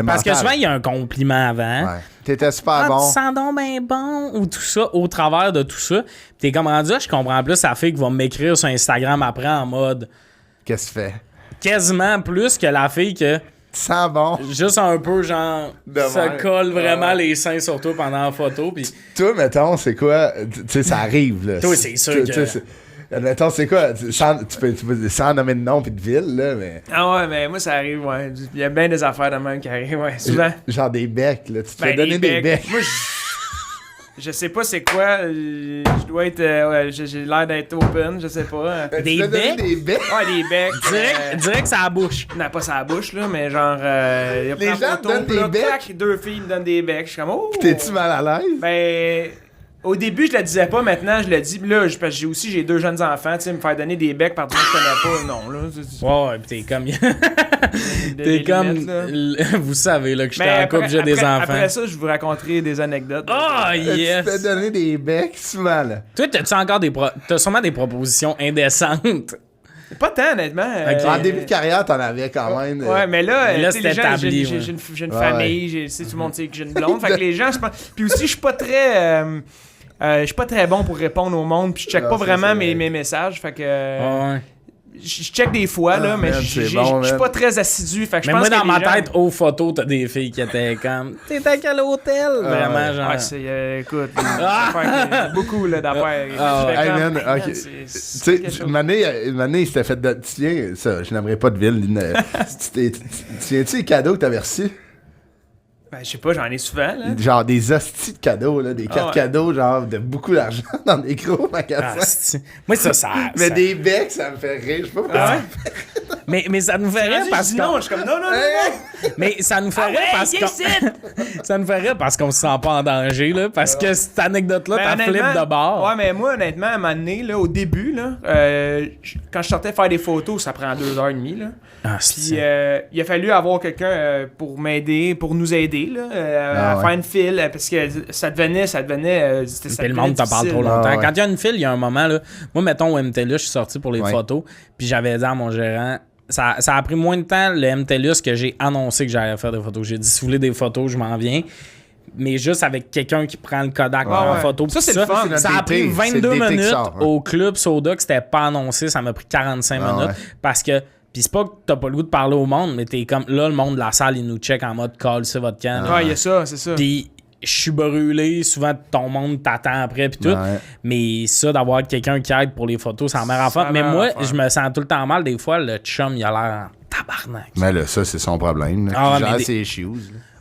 Parce que souvent, il y a un compliment avant. T'étais super bon. Tu sens donc bien bon. Ou tout ça, au travers de tout ça. T'es comme rendu, je comprends plus la fille qui va m'écrire sur Instagram après en mode. Qu'est-ce que tu fais? Quasiment plus que la fille que. Tu sens bon. Juste un peu, genre, ça colle vraiment les seins sur toi pendant la photo. Pis... Toi, mettons, c'est quoi? Tu sais, ça arrive, là. Toi, c'est sûr que. Attends, c'est quoi? Tu peux sans nommer de nom pis de ville, là, mais... Ah ouais, mais moi, ça arrive, ouais. Il y a bien des affaires de même qui arrivent, ouais, souvent. Genre des becs, là. Tu te fais donner des becs. Moi, je sais pas c'est quoi. Je dois être... j'ai l'air d'être open, je sais pas. Des becs? Des becs? Ouais, des becs. Direct ça bouche. Non, pas ça bouche, là, mais genre... les gens te donnent des becs? 2 filles me donnent des becs. Je suis comme, oh! T'es-tu mal à l'aise? Ben... Au début, je le disais pas, maintenant, je le dis. Là, parce que j'ai 2 jeunes enfants, tu sais, me faire donner des becs par des gens que je connais pas, non, là. Ouais, pis t'es comme... t'es comme... Limites, vous savez, là, que j'étais en couple, j'ai des enfants. Après ça, je vous raconterai des anecdotes. Oh, yes! Tu te fais donner des becs souvent, là. Toi, t'as-tu encore t'as sûrement des propositions indécentes. Pas tant, honnêtement. En début de carrière, t'en avais quand même. Ouais, mais là c'était les gens, établi, j'ai une famille, tout le monde sait que j'ai une blonde. Fait que les gens, puis aussi, je suis pas très... je suis pas très bon pour répondre au monde, puis je check pas vraiment mes messages, fait que... Ouais. Je check des fois, là, mais je suis pas très assidu, fait que je pense moi, que dans ma gens... tête, aux photos, t'as des filles qui étaient comme... T'es à quel hôtel? Vraiment, genre... Ouais, c'est... écoute, beaucoup, là, d'affaires. Hey, man, ok. Tu sais, une année, il s'était fait... Tu viens... Ça, je n'aimerais pas de ville. Tu viens-tu les cadeaux que t'avais reçus? Ben, je sais pas, j'en ai souvent, là. Genre des hosties de cadeaux, là, des cartes cadeaux, genre de beaucoup d'argent dans des gros magasins. Moi, ça... Mais des becs, ça me fait rire. Je sais pas pourquoi. Mais ça nous fait rire parce que... Non, je suis comme, non. Mais ça nous fait rire parce que... ça nous fait rire parce qu'on se sent pas en danger, là. Parce que cette anecdote-là, t'as flip de bord. Ouais, mais moi, honnêtement, à un moment donné, là, au début, là, quand je sortais faire des photos, ça prend 2h30, là. Puis il a fallu avoir quelqu'un pour m'aider, pour nous aider, là, à faire une file, parce que ça devenait puis le monde t'en parle trop longtemps. Quand il y a une file, il y a un moment, là, moi, mettons, au MTLUS, je suis sorti pour les photos, puis j'avais dit à mon gérant, ça a pris moins de temps, le MTLUS, que j'ai annoncé que j'allais faire des photos. J'ai dit, si vous voulez des photos, je m'en viens. Mais juste avec quelqu'un qui prend le Kodak en photo. Ça, c'est le fun. Ça a pris 22 minutes au Club Soda, que c'était pas annoncé, ça m'a pris 45 minutes, parce que... Pis c'est pas que t'as pas le goût de parler au monde, mais t'es comme... Là, le monde de la salle, il nous check en mode « call, c'est votre camp. » Ouais, il y a ça, c'est ça. Pis je suis brûlé, souvent ton monde t'attend après pis tout. Ouais. Mais ça, d'avoir quelqu'un qui aide pour les photos, ça m'a renfort. Mais moi, je me sens tout le temps mal. Des fois, le chum, il a l'air en tabarnak. Mais là, ça, c'est son problème. Genre, ses issues.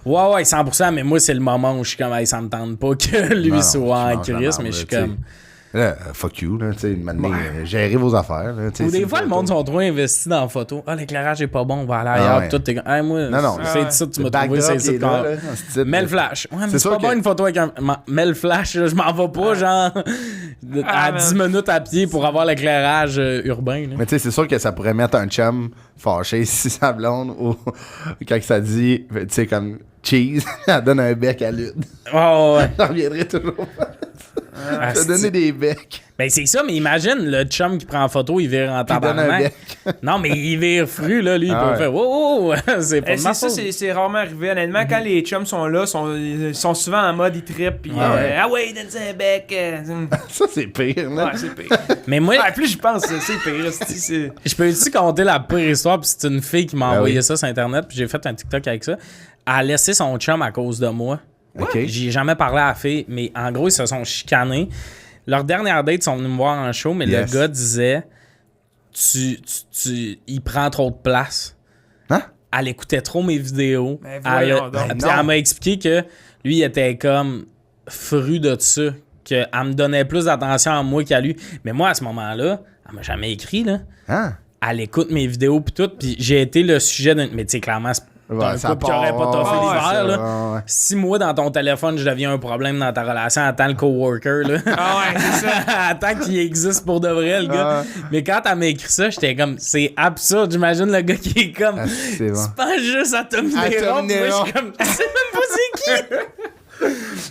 Ouais, 100%. Mais moi, c'est le moment où je suis comme, hey, ça me tente pas que lui soit en crise, mais je suis comme... Là, fuck you, là, tu sais, maintenant, gérez vos affaires. Là, ou des fois, le monde sont trop investis dans la photo. Ah, l'éclairage est pas bon, on va aller ailleurs. Tout est... hey, moi, c'est ça que tu m'as trouvé, c'est ça que mets le flash. Ouais, mais c'est pas bon une photo avec un. Mets le flash, je m'en vais pas, genre, à 10 minutes à pied pour avoir l'éclairage urbain. Là. Mais tu sais, c'est sûr que ça pourrait mettre un chum fâché si sa blonde, ou quand ça dit, tu sais, comme cheese, elle donne un bec à Lude. Oh, ouais. J'en reviendrai toujours. Ça donner des becs. Ben c'est ça, mais imagine le chum qui prend en photo, il vire en tabarnak. Non, mais il vire fru, là, lui, il peut faire wow, c'est pas ma faute. Ça, c'est rarement arrivé. Honnêtement, quand les chums sont là, ils sont souvent en mode ils trippent, puis ouais, donne-toi un bec. Ça, c'est pire, là. Ouais, c'est pire. Mais moi. Plus j'y pense, c'est pire. Je peux aussi compter la pire histoire, puis c'est une fille qui m'a envoyé ça sur Internet, puis j'ai fait un TikTok avec ça. Elle a laissé son chum à cause de moi. Okay. J'y ai jamais parlé à la fille, mais en gros, ils se sont chicanés. Leur dernière date, ils sont venus me voir en show, mais le gars disait il prend trop de place. Hein? Elle écoutait trop mes vidéos. Elle m'a expliqué que lui, il était comme fru de ça, qu'elle me donnait plus d'attention à moi qu'à lui. Mais moi, à ce moment-là, elle m'a jamais écrit, là. Hein? Elle écoute mes vidéos pis tout, puis j'ai été le sujet d'un... Mais tu sais, clairement, c'est un couple qui aurait pas toffé l'hiver, là. Si moi, dans ton téléphone, je deviens un problème dans ta relation, attends le coworker, là. Ah ouais, c'est ça. Attends qu'il existe pour de vrai, le gars. Mais quand elle m'a écrit ça, j'étais comme, c'est absurde. J'imagine le gars qui est comme, c'est pas juste à Tom Néron. Moi, je suis comme, tu sais même pas c'est qui.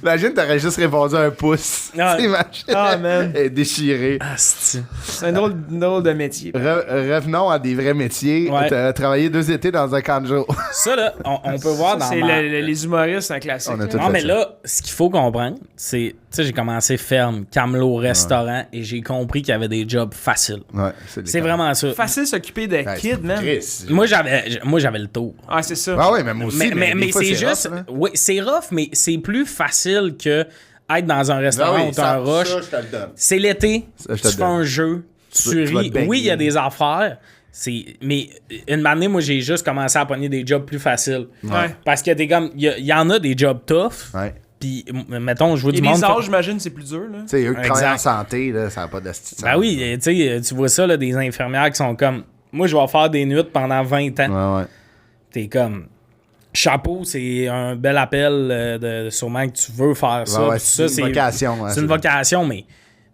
Imagine, t'aurais juste répondu un pouce. Ah, man. Déchiré. C'est un drôle de métier. Revenons à des vrais métiers. Ouais. T'as travaillé 2 étés dans un camp de jour. Ça, là, on peut voir dans les humoristes, c'est un classique. Non, mais là, ce qu'il faut comprendre, c'est... Tu sais, j'ai commencé ferme, Camelot, restaurant, et j'ai compris qu'il y avait des jobs faciles. Ouais, c'est vraiment ça. Facile s'occuper des kids, man. Moi, j'avais le tour. Ah, c'est ça. Ah ouais, mais moi aussi. Mais c'est juste... Rough, oui, c'est rough, mais c'est plus facile que être dans un restaurant ou un rush. Ça, je te le donne. C'est l'été, tu fais un jeu, tu ris. Oui, il y a des affaires. Mais une année, moi, j'ai juste commencé à pogner des jobs plus faciles. Ouais. Parce que t'es comme. Il y en a des jobs tough. Ouais. Puis, mettons, je vois du monde. Les âges, j'imagine, c'est plus dur. Tu sais, eux qui travaillent en santé, là, ça n'a pas de style. Ben oui, tu sais, tu vois ça, là, des infirmières qui sont comme. Moi, je vais faire des nuits pendant 20 ans. Ouais. T'es comme. Chapeau, c'est un bel appel de sûrement que tu veux faire ça. Ouais, c'est une vocation. C'est une vocation, mais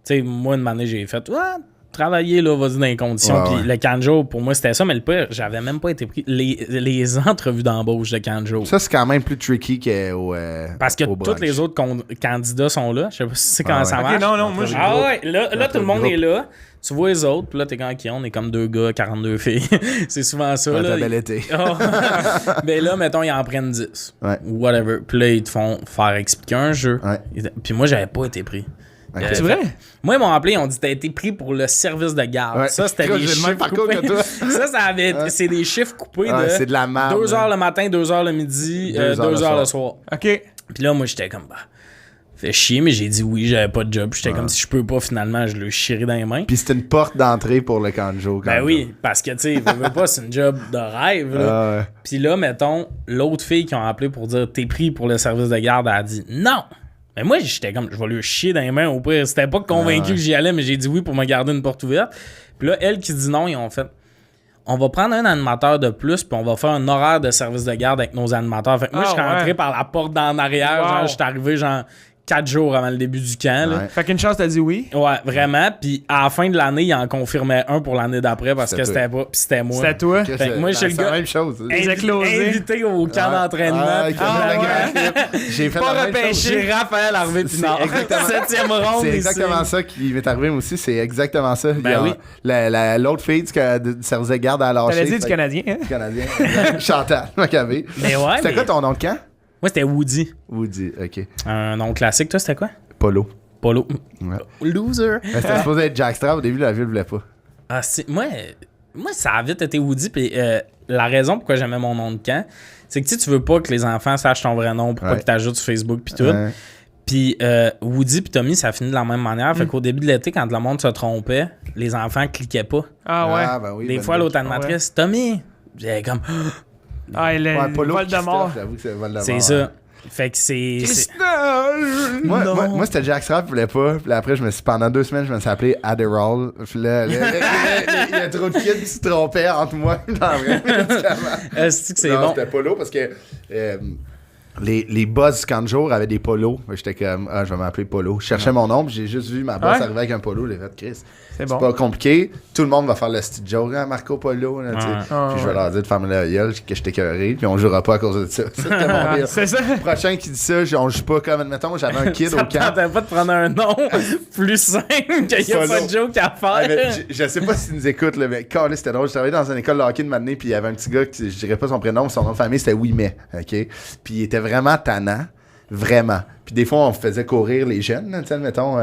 tu sais, moi, une année, j'ai fait travailler, là, vas-y dans les conditions. Puis le canjo, pour moi, c'était ça, mais le pire, j'avais même pas été pris. Les entrevues d'embauche de canjo. Ça, c'est quand même plus tricky qu'au. Parce que tous les autres candidats sont là. Je sais pas si c'est comment ça marche. Okay, non, moi, là, tout le monde est là. Tu vois les autres, puis là, t'es quand on est comme 2 gars, 42 filles. C'est souvent ça. Ouais, là. t'as bel été. Mais là, mettons, ils en prennent 10. Ouais. Ou whatever. Puis là, ils te font faire expliquer un jeu. Ouais. Puis moi, j'avais pas été pris. Okay. C'est vrai? Moi, ils m'ont appelé, ils ont dit t'as été pris pour le service de garde. Ouais. Ça, c'était des chiffres coupés. C'est des chiffres coupés c'est de la merde. 2 heures le matin, 2 heures le midi, 2 heures le soir. OK. Puis là, moi, j'étais comme, fait chier, mais j'ai dit oui, j'avais pas de job. J'étais comme, si je peux pas, finalement, je le chierai dans les mains. Puis c'était une porte d'entrée pour le canjo. Ben oui, parce que, tu sais, veux pas, c'est une job de rêve. Là. Puis là, mettons, l'autre fille qui ont appelé pour dire t'es pris pour le service de garde, elle a dit non. Mais moi, j'étais comme, je vais lui chier dans les mains au pire. C'était pas convaincu que j'y allais, mais j'ai dit oui pour me garder une porte ouverte. Puis là, elle qui dit non, ils ont fait, on va prendre un animateur de plus, puis on va faire un horaire de service de garde avec nos animateurs. Fait que moi, je suis rentré par la porte d'en arrière. Genre, je suis arrivé, 4 jours avant le début du camp. Là. Fait qu'une chance, t'as dit oui. Ouais, vraiment. Puis à la fin de l'année, il en confirmait un pour l'année d'après parce que c'était pas. Puis c'était moi. C'était toi. Fait que moi, je suis le gars. la même chose. Invité au camp d'entraînement. J'ai fait pas la même chose. repêché Raphaël Harvey Pinard. 7e ronde. C'est exactement ça qui m'est arrivé moi aussi. C'est exactement ça. Ben oui. L'autre fille du service de garde a lâché. T'avais dit du Canadien. Hein? Du Canadien. Chantal Maccabé. Mais ouais. C'était quoi ton nom de camp? Moi, c'était Woody. Woody, OK. Un nom classique. Toi, c'était quoi? Polo. Ouais. Loser. C'était supposé être Jackstrap. Au début, la ville voulait pas. Ah, moi, ça a vite été Woody. Puis la raison pourquoi j'aimais mon nom de camp, c'est que tu veux pas que les enfants sachent ton vrai nom pour pas qu'ils t'ajoutent sur Facebook puis tout. Puis Woody puis Tommy, ça finit de la même manière. Fait qu'au début de l'été, quand le monde se trompait, les enfants cliquaient pas. Ah ouais. Ben oui, des fois, l'autre animatrice, Tommy, j'avais comme... le Voldemort. J'avoue que c'est Voldemort. C'est ça. Fait que c'est... Moi, c'était Jackstrap qui voulait pas. Puis après, pendant 2 semaines, je me suis appelé Adderall. Puis là, il y a trop de kids qui se trompaient entre moi dans le vrai médicament. Est-ce que c'est bon? C'était Polo parce que les boss du camp de jour avaient des polos. J'étais comme, je vais m'appeler Polo. Je cherchais mon nom, puis j'ai juste vu ma boss arriver avec un polo. J'ai fait, Chris, c'est pas compliqué. Tout le monde va faire le style joke, Marco Polo. Là, puis je vais leur dire de fermer la gueule, que j'étais écœuré, puis on jouera pas à cause de ça. C'était mon pire. C'est ça. Le prochain qui dit ça, on joue pas comme, admettons, moi j'avais un kid au camp. Ça tentait pas de prendre un nom plus simple qu'il y a pas de joke à faire. Je sais pas s'ils nous écoutent, là, mais quand c'était drôle, je travaillais dans une école de hockey de Matinée, puis il y avait un petit gars, je dirais pas son prénom, mais son nom de famille c'était Ouimet, OK? Puis il était vraiment tannant, vraiment. Puis des fois, on faisait courir les jeunes, tu sais, mettons.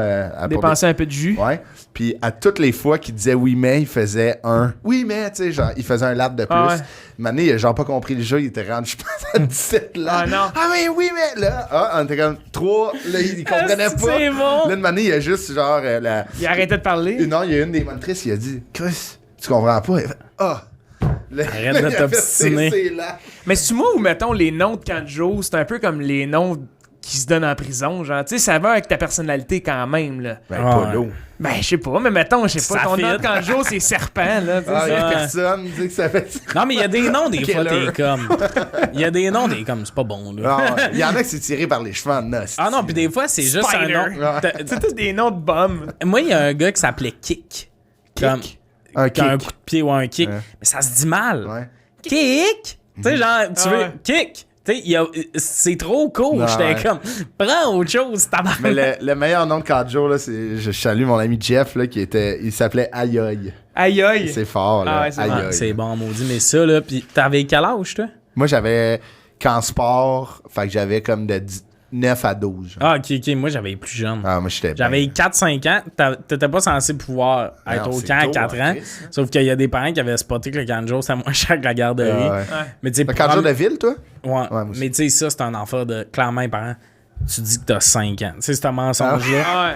Dépenser un peu de jus. Ouais. Puis à toutes les fois qu'il disait oui, mais il faisait un oui, mais, tu sais, genre, il faisait un lap de plus. Maintenant, il a genre pas compris le jeu, il était rendu, je pense, à 17 là. Ah non. Ah, mais oui, mais là. on était comme 3, là, il comprenait pas. C'est bon. Là, de manière, il a juste, genre. Il a arrêté de parler. Non, il y a une des monitrices, il a dit, Chris, tu comprends pas? Il a fait, arrête de t'obstiner. Mais c'est moi où, mettons, les noms de Kanjo, c'est un peu comme les noms qui se donnent en prison, genre, tu sais, ça va avec ta personnalité quand même, là. Polo. Ben, je sais pas, mais mettons, je sais pas, ton nom de Kanjo, c'est serpent, là, tu sais. Personne dit que ça fait... Non, mais il y a des noms, des fois, t'es comme... Il y a des noms, t'es comme, c'est pas bon, là. Il y en a qui c'est tiré par les cheveux en os. Ah non, puis des fois, c'est juste un nom... C'est tous des noms de bums. Moi, il y a un gars qui s'appelait Kick. Comme... Un kick. Un coup de pied ou un kick. Mais ça se dit mal. Ouais. Kick! Tu sais, genre, tu veux... Kick! Tu sais, c'est trop cool. J'étais comme, prends autre chose, tabarnak. Mais le meilleur nom de 4 jours, là, c'est. Je salue mon ami Jeff, là, il s'appelait Aïe Aïe. Aïe Aïe. C'est fort, là. Aïe Aïe. C'est bon, maudit. Mais ça, là, pis t'avais quel âge, toi? Moi, j'avais. Qu'en sport, fait que j'avais comme de 9 à 12. Genre. Ah, ok. Moi, j'avais plus jeune. Ah, moi, j'étais. J'avais 4-5 ans. T'étais pas censé pouvoir être au camp à 4 ans. Sauf qu'il y a des parents qui avaient spoté que le camp de jour, c'était moins cher que la garderie. Mais tu sais, le camp de jour de ville, toi? Ouais. Mais tu sais, ça, c'est un enfant de. Clairement, les parents, tu dis que t'as 5 ans. Tu sais, c'est un mensonge-là.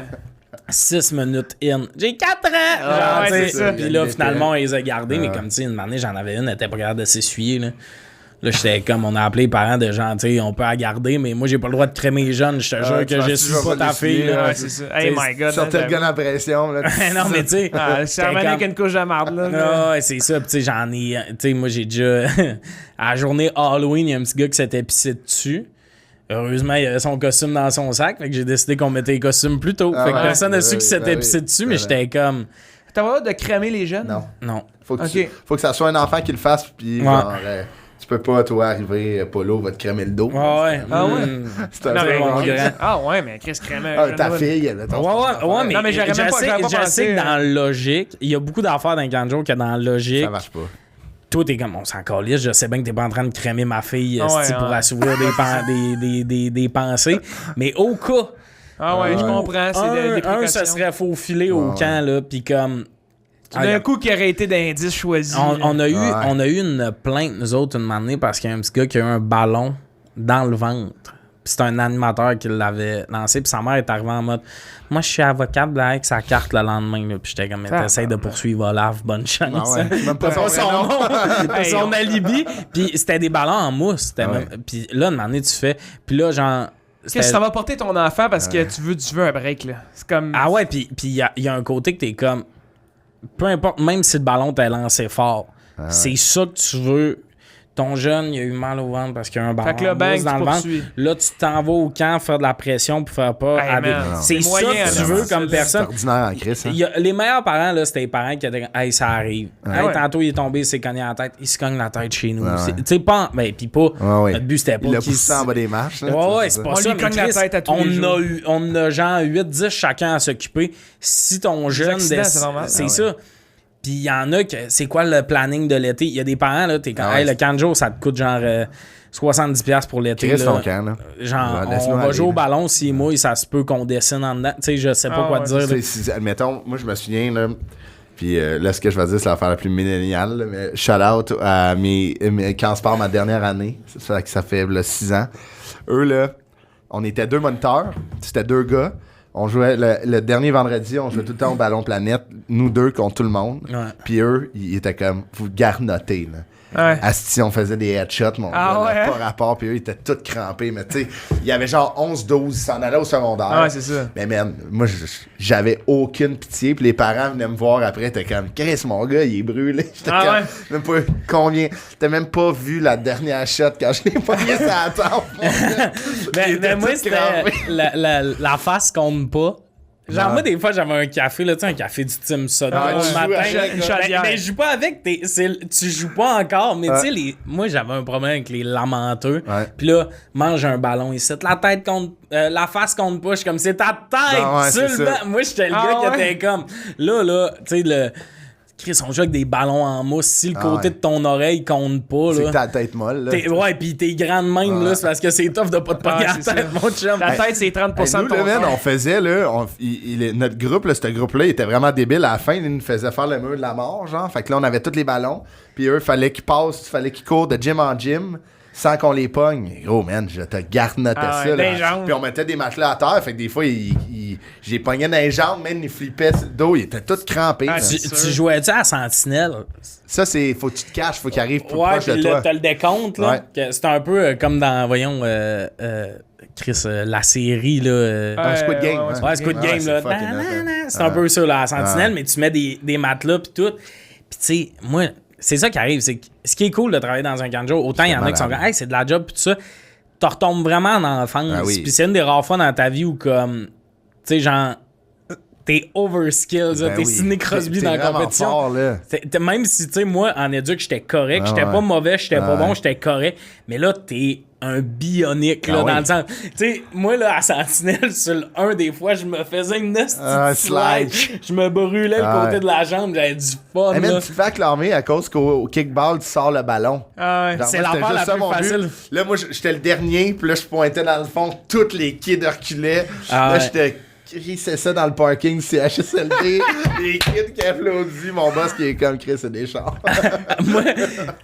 6 minutes in. J'ai 4 ans! Ouais, c'est ça. Puis là, finalement, on les a gardés, mais comme tu sais, une année, j'en avais une, elle était pas capable de s'essuyer, là. Là, j'étais comme, on a appelé les parents de gens, tu sais, on peut la garder, mais moi, j'ai pas le droit de crémer les jeunes. Je te jure que je suis pas ta fille, là. Ouais, c'est ça. Hey, my God. Sortais le gars en pression, là. Non, mais tu sais. Ça revenait avec une couche de marde, là. Ouais, c'est ça. Puis tu sais, j'en ai. Tu sais, moi, j'ai déjà. À la journée Halloween, il y a un petit gars qui s'était pissé dessus. Heureusement, il avait son costume dans son sac. Fait que j'ai décidé qu'on mettait les costumes plus tôt. Fait que personne n'a su qu'il s'était pissé dessus, mais j'étais comme. T'as pas de cramer les jeunes? Non. Faut que ça soit un enfant qui le fasse, puis genre. Tu peux pas, toi, arriver, Polo va te cramer le dos. Ouais. Ah ouais? C'est un peu mon grand. Ah ouais, mais Chris cramer. Ta fille, elle a ton Ouais, mais non, mais j'aurais même pas je sais que dans la logique, il y a beaucoup d'affaires dans Kanjo que dans la logique. Ça marche pas. Toi, t'es comme, on s'en calisse, je sais bien que t'es pas en train de cramer ma fille pour assouvir des pensées. Mais au cas. Ah ouais, je comprends. C'est des précautions. Ça serait faufiler au camp, là, pis comme. D'un coup, qui aurait été d'indice choisi. On a eu une plainte, nous autres, une année, parce qu'il y a un petit gars qui a eu un ballon dans le ventre. Puis c'est un animateur qui l'avait lancé. Puis sa mère est arrivée en mode, moi, je suis avocate avec sa carte le lendemain. Là. Puis j'étais comme, t'essayes de poursuivre Olaf, bonne chance. Même pas son nom. Son alibi. Puis c'était des ballons en mousse. Puis là, une année, tu fais. Puis là, genre. Qu'est-ce que ça va porter ton enfant parce que tu veux un break, là? C'est comme. Ah ouais, puis il y a un côté que t'es comme. Peu importe, même si le ballon t'a lancé fort, c'est ça que tu veux. Ton jeune, il a eu mal au ventre parce qu'il y a un ballon dans le ventre. Là, tu t'en vas au camp faire de la pression pour faire pas. C'est ça que tu veux comme personne. C'est ordinaire en crise. Les meilleurs parents, là, c'était les parents qui étaient hey, ça arrive. Tantôt, il est tombé, il s'est cogné la tête. Il se cogne la tête chez nous. Tu sais, pas. Ben, puis pas. Notre but, c'était pas. Il a poussé en bas des marches. Ouais, c'est pas ça. On lui cogne la tête à tous les jours. On a genre 8-10 chacun à s'occuper. Si ton jeune. C'est ça. Puis il y en a que c'est quoi le planning de l'été? Il y a des parents, là, t'es comme, hey, le Kanjo, ça te coûte genre 70$ pour l'été. Chris ton camp, là. Genre, on va jouer au ballon, s'il mouille, ça se peut qu'on dessine en dedans. Tu sais, je sais pas quoi te dire. Admettons, moi, je me souviens, là, puis là, ce que je vais dire, c'est l'affaire la plus milléniale, là, mais shout-out à quand on se part ma dernière année, ça fait là, 6 ans. Eux, là, on était 2 moniteurs, c'était 2 gars. On jouait le dernier vendredi, on jouait tout le temps au ballon planète, nous 2 contre tout le monde. Puis eux, ils étaient comme, vous garnotez, là. Asti, on faisait des headshots, mon gars, pas rapport, puis eux, ils étaient tous crampés. Mais tu sais, il y avait genre 11-12, ils s'en allaient au secondaire. C'est ça. Mais man, moi, j'avais aucune pitié, puis les parents venaient me voir après, t'es comme, Chris, mon gars, il est brûlé. J'étais comme, même pas combien, t'as même pas vu la dernière shot quand je l'ai pogné sur la tempe, mon gars. Mais moi, c'était la face compte pas. Genre, moi, des fois, j'avais un café, là, tu sais, un café du Tim Soda le matin. Mais je joue pas avec, tu joues pas encore, mais tu sais, moi, j'avais un problème avec les lamenteux. Puis là, mange un ballon ici. La tête compte, la face compte pas. Je suis comme, c'est ta tête, seulement. Moi, j'étais le gars qui était comme, là, tu sais, Chris, on joue avec des ballons en mousse. Si le côté de ton oreille compte pas, c'est là. que t'as la tête molle, là. Ouais, pis t'es grande même, là. C'est parce que c'est tough de pas te pogner la tête, mon chum. La tête, c'est 30% de ton temps. On faisait, là, notre groupe, là, ce groupe-là, il était vraiment débile. À la fin, il nous faisait faire le mur de la mort, genre. Fait que là, on avait tous les ballons. Puis eux, fallait qu'ils passent, fallait qu'ils courent de gym en gym sans qu'on les pogne. Gros, man, je te garnotais ça, là. Puis on mettait des matelas à terre. Fait que des fois, j'ai pogné dans les jambes, man, ils flippaient sur le dos. Ils étaient tous crampés. Tu jouais-tu à Sentinelle? Ça, c'est. Faut que tu te caches, faut qu'il arrive plus proche de toi. Ouais, t'as le décompte, là. C'est un peu comme dans, voyons, Chris, la série, là. Squid Game. Ouais, Squid Game, là. C'est un peu ça, là, à Sentinelle, mais tu mets des matelas pis tout. Pis tu sais, moi, c'est ça qui arrive. C'est que ce qui est cool de travailler dans un Kanjo, autant il y en a qui sont comme, hey, c'est de la job pis tout ça. Tu retombes vraiment en enfance. Pis c'est une des rares fois dans ta vie où, comme, tu sais, genre, t'es overskills, t'es Sidney Crosby dans la compétition. Fort, là. Même si, tu sais, moi, en éduc, j'étais correct. J'étais pas mauvais, j'étais pas bon, j'étais correct. Mais là, t'es un bionique, là, dans le sens. Tu sais, moi, là, à Sentinelle, sur un des fois, je me faisais une slide. Je me brûlais le côté de la jambe, j'avais du fun. Mais même, tu te fais acclamer à cause qu'au kickball, tu sors le ballon. C'est l'affaire la plus facile. Là, moi, j'étais le dernier, puis là, je pointais dans le fond, toutes les kids reculaient. Là, j'étais C'est ça dans le parking CHSLD. Les kids qui applaudissent, mon boss qui est comme Chris, c'est des chars. Moi,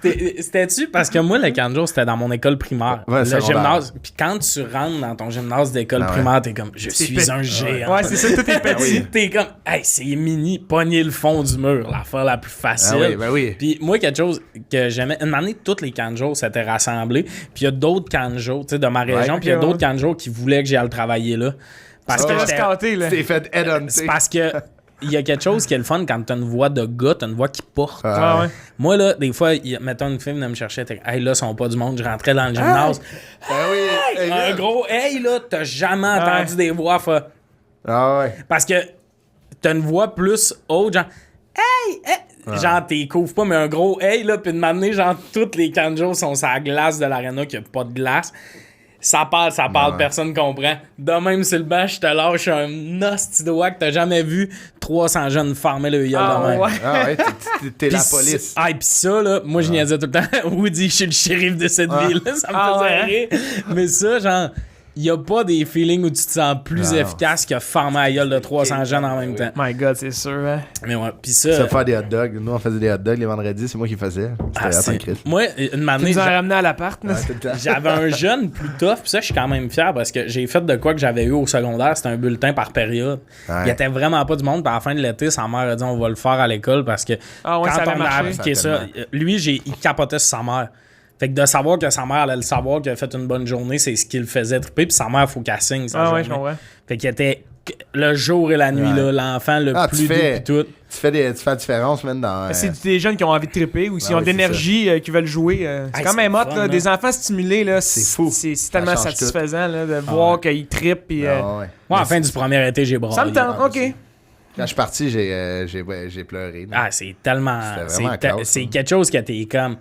c'était-tu parce que moi, le camp de jour, c'était dans mon école primaire. Ouais, le gymnase. Puis quand tu rentres dans ton gymnase d'école primaire, t'es comme, je suis un géant. Ouais, c'est ça, tout est petit. T'es comme, hey, c'est mini, pogner le fond du mur, l'affaire la plus facile. Oui. Puis moi, quelque chose que j'aimais, une année, tous les camps de jour s'étaient rassemblés. Puis il y a d'autres camps de jour, tu sais, de ma région. Puis il y a d'autres camps de jour qui voulaient que j'aille travailler là. Parce que c'est fait head-on. C'est parce que il y a quelque chose qui est le fun quand t'as une voix de gars, t'as une voix qui porte. Ouais. Moi, là, des fois, mettons une fille venait me chercher, hey, là, ils sont pas du monde, je rentrais dans le gymnase. Oui. Un gros, hey, là, t'as jamais entendu des voix. Parce que t'as une voix plus haute, genre, hey. Genre, t'es couvres pas, mais un gros hey, là, puis de m'amener, genre, toutes les camps de jour sont sur la glace de l'aréna, qu'il n'y a pas de glace. Ça parle, personne comprend. De même, sur le banc, je te lâche un hostie de doigt que t'as jamais vu 300 jeunes farmer le gueule de même. Ouais, t'es la police. Pis ça, là, moi, je niaisais tout le temps. Woody, je suis le shérif de cette ville. Ça me faisait rire. Mais ça, genre, il n'y a pas des feelings où tu te sens plus efficace que farmer la gueule de 300 jeunes en même temps. My God, c'est sûr, hein. Mais ouais, pis ça... Ça faire des hot dogs. Nous, on faisait des hot dogs les vendredis, c'est moi qui faisais. Moi, une manée... Tu nous as ramené à l'appart, là. J'avais un jeune plus tough, pis ça, je suis quand même fier parce que j'ai fait de quoi que j'avais eu au secondaire, c'était un bulletin par période. Il était vraiment pas du monde, pis à la fin de l'été, sa mère a dit on va le faire à l'école parce que quand ça on a appliqué ça, lui, il capotait sur sa mère. Fait que de savoir que sa mère allait le savoir qu'il a fait une bonne journée, c'est ce qui le faisait triper. Puis sa mère, il faut qu'elle signe sa journée. Je comprends. Fait qu'il était le jour et la nuit, là, l'enfant le plus doux pis tout. Tu fais la différence, même dans... C'est des jeunes qui ont envie de triper ou s'ils ont de l'énergie, qui veulent jouer. C'est quand même hot, là. Des enfants stimulés, là. C'est fou. C'est tellement satisfaisant, là, de voir qu'ils trippent. Moi, à la fin du premier été, j'ai braillé. Ça me tente, OK. Quand je suis parti, j'ai pleuré. Ah, c'est tellement... C'est quelque chose que t'es comme...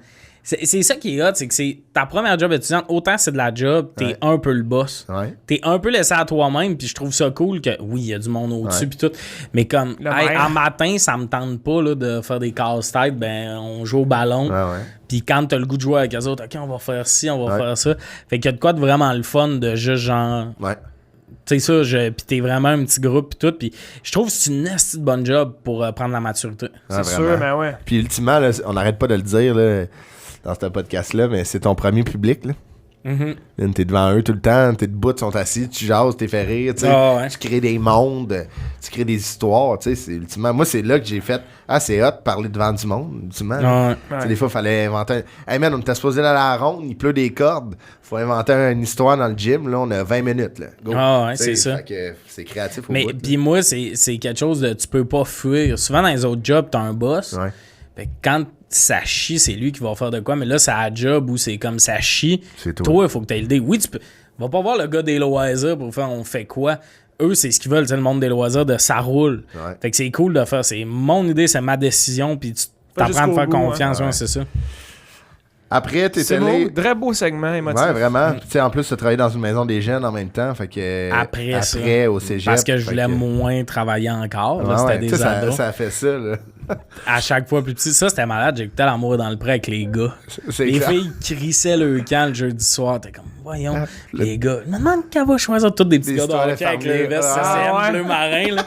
C'est ça qui est hot, c'est que c'est ta première job étudiante, autant c'est de la job, t'es un peu le boss. T'es un peu laissé à toi-même, puis je trouve ça cool que, oui, il y a du monde au-dessus, puis tout, mais comme, en matin, ça me tente pas là, de faire des casse-têtes, ben, on joue au ballon, puis quand t'as le goût de jouer avec eux autres, OK, on va faire ci, on va faire ça. Fait qu'il y a de quoi de vraiment le fun de juste genre... Tu sais ça, puis t'es vraiment un petit groupe pis tout, puis je trouve que c'est une esti de bonne job pour prendre la maturité. C'est sûr, mais ouais. Puis ultimement, là, on n'arrête pas de le dire là, dans ce podcast-là, mais c'est ton premier public, là. T'es devant eux tout le temps, t'es debout, ils sont assis, tu jases, t'es fait rire, tu crées des mondes, tu crées des histoires, tu sais, c'est ultimement... Moi, c'est là que j'ai fait, c'est hot de parler devant du monde, ultimement. Des fois, il fallait inventer... Hey man, on était supposé aller à la ronde, il pleut des cordes, faut inventer une histoire dans le gym, là, on a 20 minutes, là. Go. C'est ça. Fait que c'est créatif au mais puis moi, c'est quelque chose de... Tu peux pas fuir. Souvent, dans les autres jobs, t'as un boss, fait que quand ça chie, c'est lui qui va faire de quoi, mais là, c'est à job où c'est comme ça chie. Toi, il faut que tu aies l'idée. Oui, tu peux. Va pas voir le gars des loisirs pour faire on fait quoi. Eux, c'est ce qu'ils veulent, c'est le monde des loisirs, de ça roule. Fait que c'est cool de faire. C'est mon idée, c'est ma décision, puis tu t'apprends à faire confiance, c'est ça. Après, t'es allé... Très beau segment émotif. Ouais, vraiment. Tu sais, en plus, tu travaillais dans une maison des jeunes en même temps. Fait que après au cégep. Parce que je voulais moins travailler encore. Là, c'était des ados. Ça a fait ça, là. À chaque fois plus petit. Ça, c'était malade. J'écoutais L'amour dans le pré avec les gars. Les filles crissaient le camp le jeudi soir. T'es comme, voyons, les gars. Je me demande qu'elle va choisir tous des petits gars de hockey avec les vestes CCM bleu marin, là.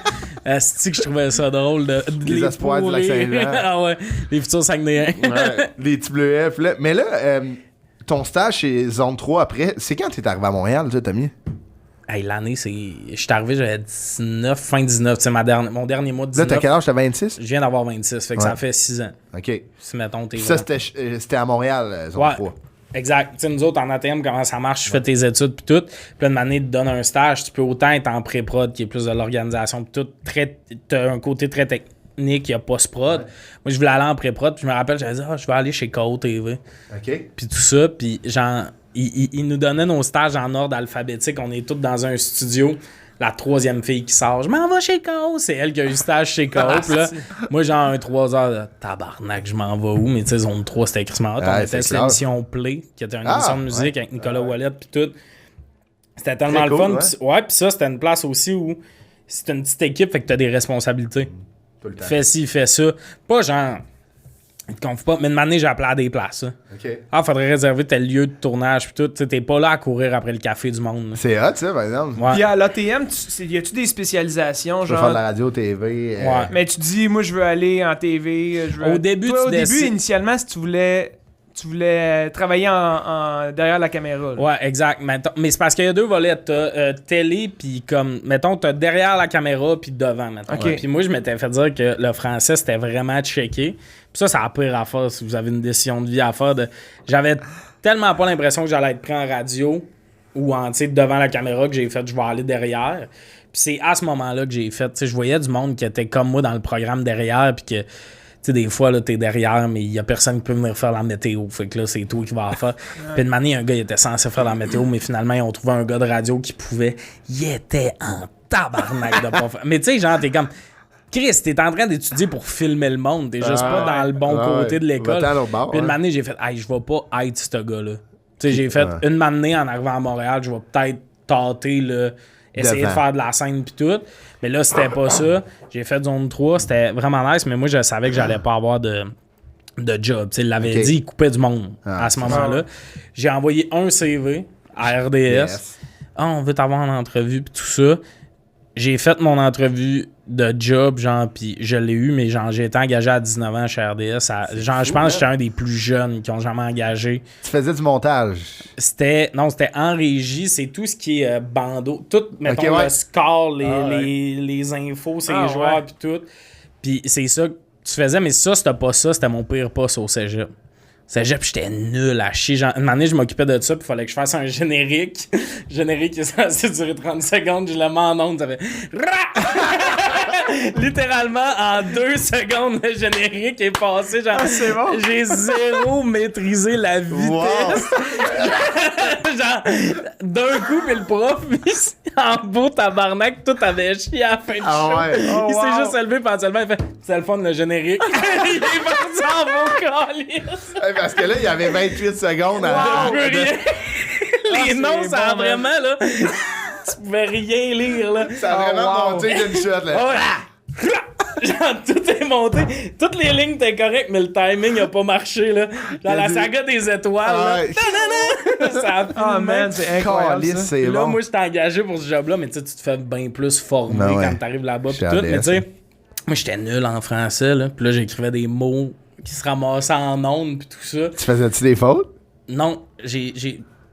C'est que je trouvais ça drôle de les espoirs de la Saint-Jean. Les futurs Saguenayens. Les petits bleuets. Mais là, ton stage chez Zone 3 après, c'est quand t'es arrivé à Montréal, toi, Tommy? Hey, l'année, c'est... Je suis arrivé, j'avais 19, fin 19. C'est mon dernier mois de 19. Là, t'as quel âge? T'as 26? Je viens d'avoir 26, fait que ça fait 6 ans. OK. Si, mettons, t'es... Ça, c'était à Montréal, Zone 3. Exact. Tu sais, nous autres, en ATM, comment ça marche? Tu fais tes études puis tout. Puis là, une année, te donne un stage. Tu peux autant être en pré-prod, qui est plus de l'organisation puis tout. T'as un côté très technique, il y a post-prod. Moi, je voulais aller en pré-prod. Puis je me rappelle, j'avais dit, je vais aller chez KO TV. OK. Puis tout ça. Puis genre, ils nous donnaient nos stages en ordre alphabétique. On est tous dans un studio. La troisième fille qui sort, je m'en vais chez KO. C'est elle qui a eu le stage chez KO. Là, moi, genre, un 3 heures de tabarnak, je m'en vais où? Mais tu sais, Zone 3, c'était écrit hot. On était sur l'émission Play, qui était une émission de musique avec Nicolas Ouellet, puis tout. C'était tellement le fun. Puis ça, c'était une place aussi où c'est une petite équipe, fait que t'as des responsabilités. Fais ci, fais ça. Pas genre, Ils te confient pas. Mais une année, j'ai appelé à des places. Hein. OK. Faudrait réserver tel lieu de tournage puis tout. T'sais, t'es pas là à courir après le café du monde. Là. C'est hot, ça, par exemple. Ouais. Puis à l'ATM, y a-tu des spécialisations, Je veux genre... faire de la radio, TV. Ouais. Mais tu dis, moi, je veux aller en TV. Je veux... Au début, Toi, tu au début, décides- initialement, si tu voulais travailler derrière la caméra. Là. Ouais, exact. Mais c'est parce qu'il y a 2 volets. T'as télé, puis comme, mettons, t'as derrière la caméra, puis devant, mettons. Ok. Puis moi, je m'étais fait dire que le français, c'était vraiment checké. Puis ça, c'est la pire affaire si vous avez une décision de vie à faire. J'avais tellement pas l'impression que j'allais être pris en radio ou en, tu sais, devant la caméra que j'ai fait, je vais aller derrière. Puis c'est à ce moment-là que j'ai fait, tu sais, je voyais du monde qui était comme moi dans le programme derrière, puis que... Tu sais, des fois, là, t'es derrière, mais il y a personne qui peut venir faire la météo. Fait que là, c'est toi qui vas la faire. Puis une année, un gars, il était censé faire la météo, mais finalement, ils ont trouvé un gars de radio qui pouvait. Il était en tabarnak de pas faire. Mais tu sais, genre, t'es comme... Chris, t'es en train d'étudier pour filmer le monde. T'es juste pas dans le bon côté de l'école. Puis une année, j'ai fait, hey, je vais pas être ce gars-là. Tu sais, j'ai fait une année en arrivant à Montréal, je vais peut-être tâter, là, essayer de faire de la scène pis tout. Mais là, c'était pas ça. J'ai fait zone 3, c'était vraiment nice, mais moi, je savais que j'allais pas avoir de job. Tu sais, il l'avait dit, il coupait du monde à ce moment-là. J'ai envoyé un CV à RDS. Yes. On veut t'avoir en entrevue pis tout ça. J'ai fait mon entrevue de job, genre, pis je l'ai eu, mais genre, j'ai été engagé à 19 ans chez RDS. Genre, je pense que j'étais un des plus jeunes qui ont jamais engagé. Tu faisais du montage. C'était en régie, c'est tout ce qui est bandeau. Tout, mettons, le score, les infos, ces joueurs, pis tout. Pis c'est ça que tu faisais, mais ça, c'était pas ça, c'était mon pire poste au cégep. Cégep, j'étais nul à chier. Genre, une année, je m'occupais de ça, puis il fallait que je fasse un générique. Générique qui est censé durer 30 secondes, je le mets en ondes, ça fait... Littéralement, en 2 secondes, le générique est passé. Genre, c'est bon. J'ai zéro maîtrisé la vitesse. Wow. Genre, d'un coup, puis le prof, en beau tabarnak, tout avait chié à la fin du show. Ouais. Oh, Il wow. s'est juste élevé, puis seulement, il fait « C'est le fun, le générique. » Il est parti en beau calice. Parce que là, il y avait 28 secondes Wow, à... Les noms, c'est ça a bon, vraiment, là... Tu pouvais rien lire, là. Ça a vraiment monté d'une shot, là. Genre, tout est monté. Toutes les lignes étaient correctes, mais le timing a pas marché, là. Genre, la saga des étoiles, là. Ça a Ah, man, c'est incroyable. Calice, Ça. c'est Puis là, bon. moi, j'étais engagé pour ce job-là, mais tu sais, tu te fais bien plus former Ben ouais. quand t'arrives là-bas. Puis Chez tout. RDS, Mais tu sais, moi, j'étais nul en français, là. Puis là, j'écrivais des mots qui se ramassaient en ondes, puis tout ça. Tu faisais-tu des fautes? Non,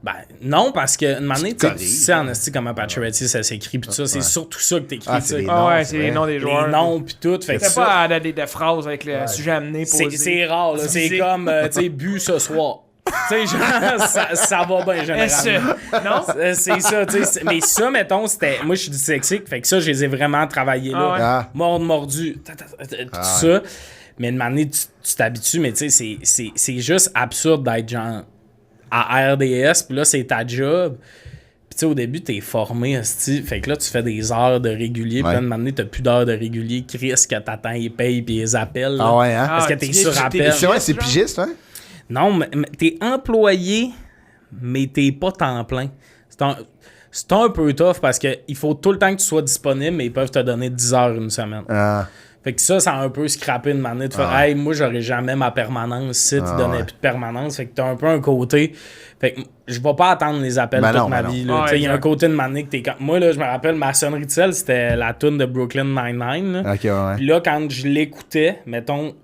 Ben, non, parce que une année, tu sais en esti comment Pacioretty ça s'écrit pis tout ça, c'est surtout ça que t'écris, Ah, tu c'est sais. les Ah noms, ouais, c'est c'est les vrai. noms des joueurs. Les noms pis tout, fait que C'est ça, pas des phrases avec le sujet amené posé. c'est rare, là. C'est Divisé. comme, tu sais, bu ce soir. Tu sais, genre, ça va bien, généralement. Non? C'est ça, tu sais. Mais ça, mettons, c'était... Moi, je suis dyslexique, fait que ça, je les ai vraiment travaillés là. Ah ouais. Ah. Mordu, tout ça. Mais une année, tu t'habitues, mais tu sais, c'est juste absurde d'être genre à RDS, puis là, c'est ta job. Puis tu sais, au début, t'es formé, esti. Fait que là, tu fais des heures de régulier. Puis là, une année, t'as plus d'heures de régulier. Chris, que t'attends, ils payent, puis ils appellent. Ah ouais, hein? Parce que t'es sur appel. C'est vrai, c'est pigiste, hein? Non, mais t'es employé, mais t'es pas temps plein. C'est un peu tough parce que il faut tout le temps que tu sois disponible, mais ils peuvent te donner 10 heures une semaine. Ah. Fait que ça a un peu scrappé une manière de faire hey, moi, j'aurais jamais ma permanence si tu donnais plus de permanence. Fait que t'as un peu un côté. Fait que je vais pas attendre les appels toute ma vie. Il y a un côté de manière que t'es. Moi, là, je me rappelle, ma sonnerie de sel, c'était la tune de Brooklyn Nine-Nine. Ok, ouais. Puis là, quand je l'écoutais, mettons,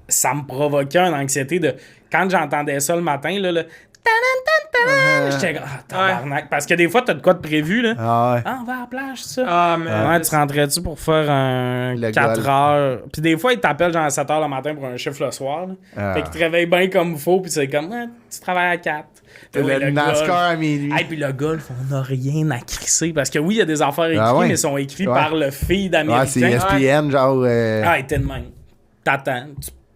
ça me provoquait une anxiété de. Quand j'entendais ça le matin, là, j'étais comme, tabarnak. Parce que des fois, t'as de quoi de prévu, là. Ah ouais. Ah, on va à la plage, ça. Ah, mais. Ouais, tu rentrais-tu pour faire un Le 4 golf. heures? Puis des fois, ils t'appellent genre à 7 heures le matin pour un chiffre le soir. Là. Fait qu'ils te réveillent bien comme il faut, puis c'est comme, tu travailles à 4. Le NASCAR à minuit. Et puis le golf, on n'a rien à crisser. Parce que oui, il y a des affaires écrites, ouais. mais ils sont écrits par le feed américain. Ouais, c'est ESPN, genre. Ah, t'es de même. T'attends.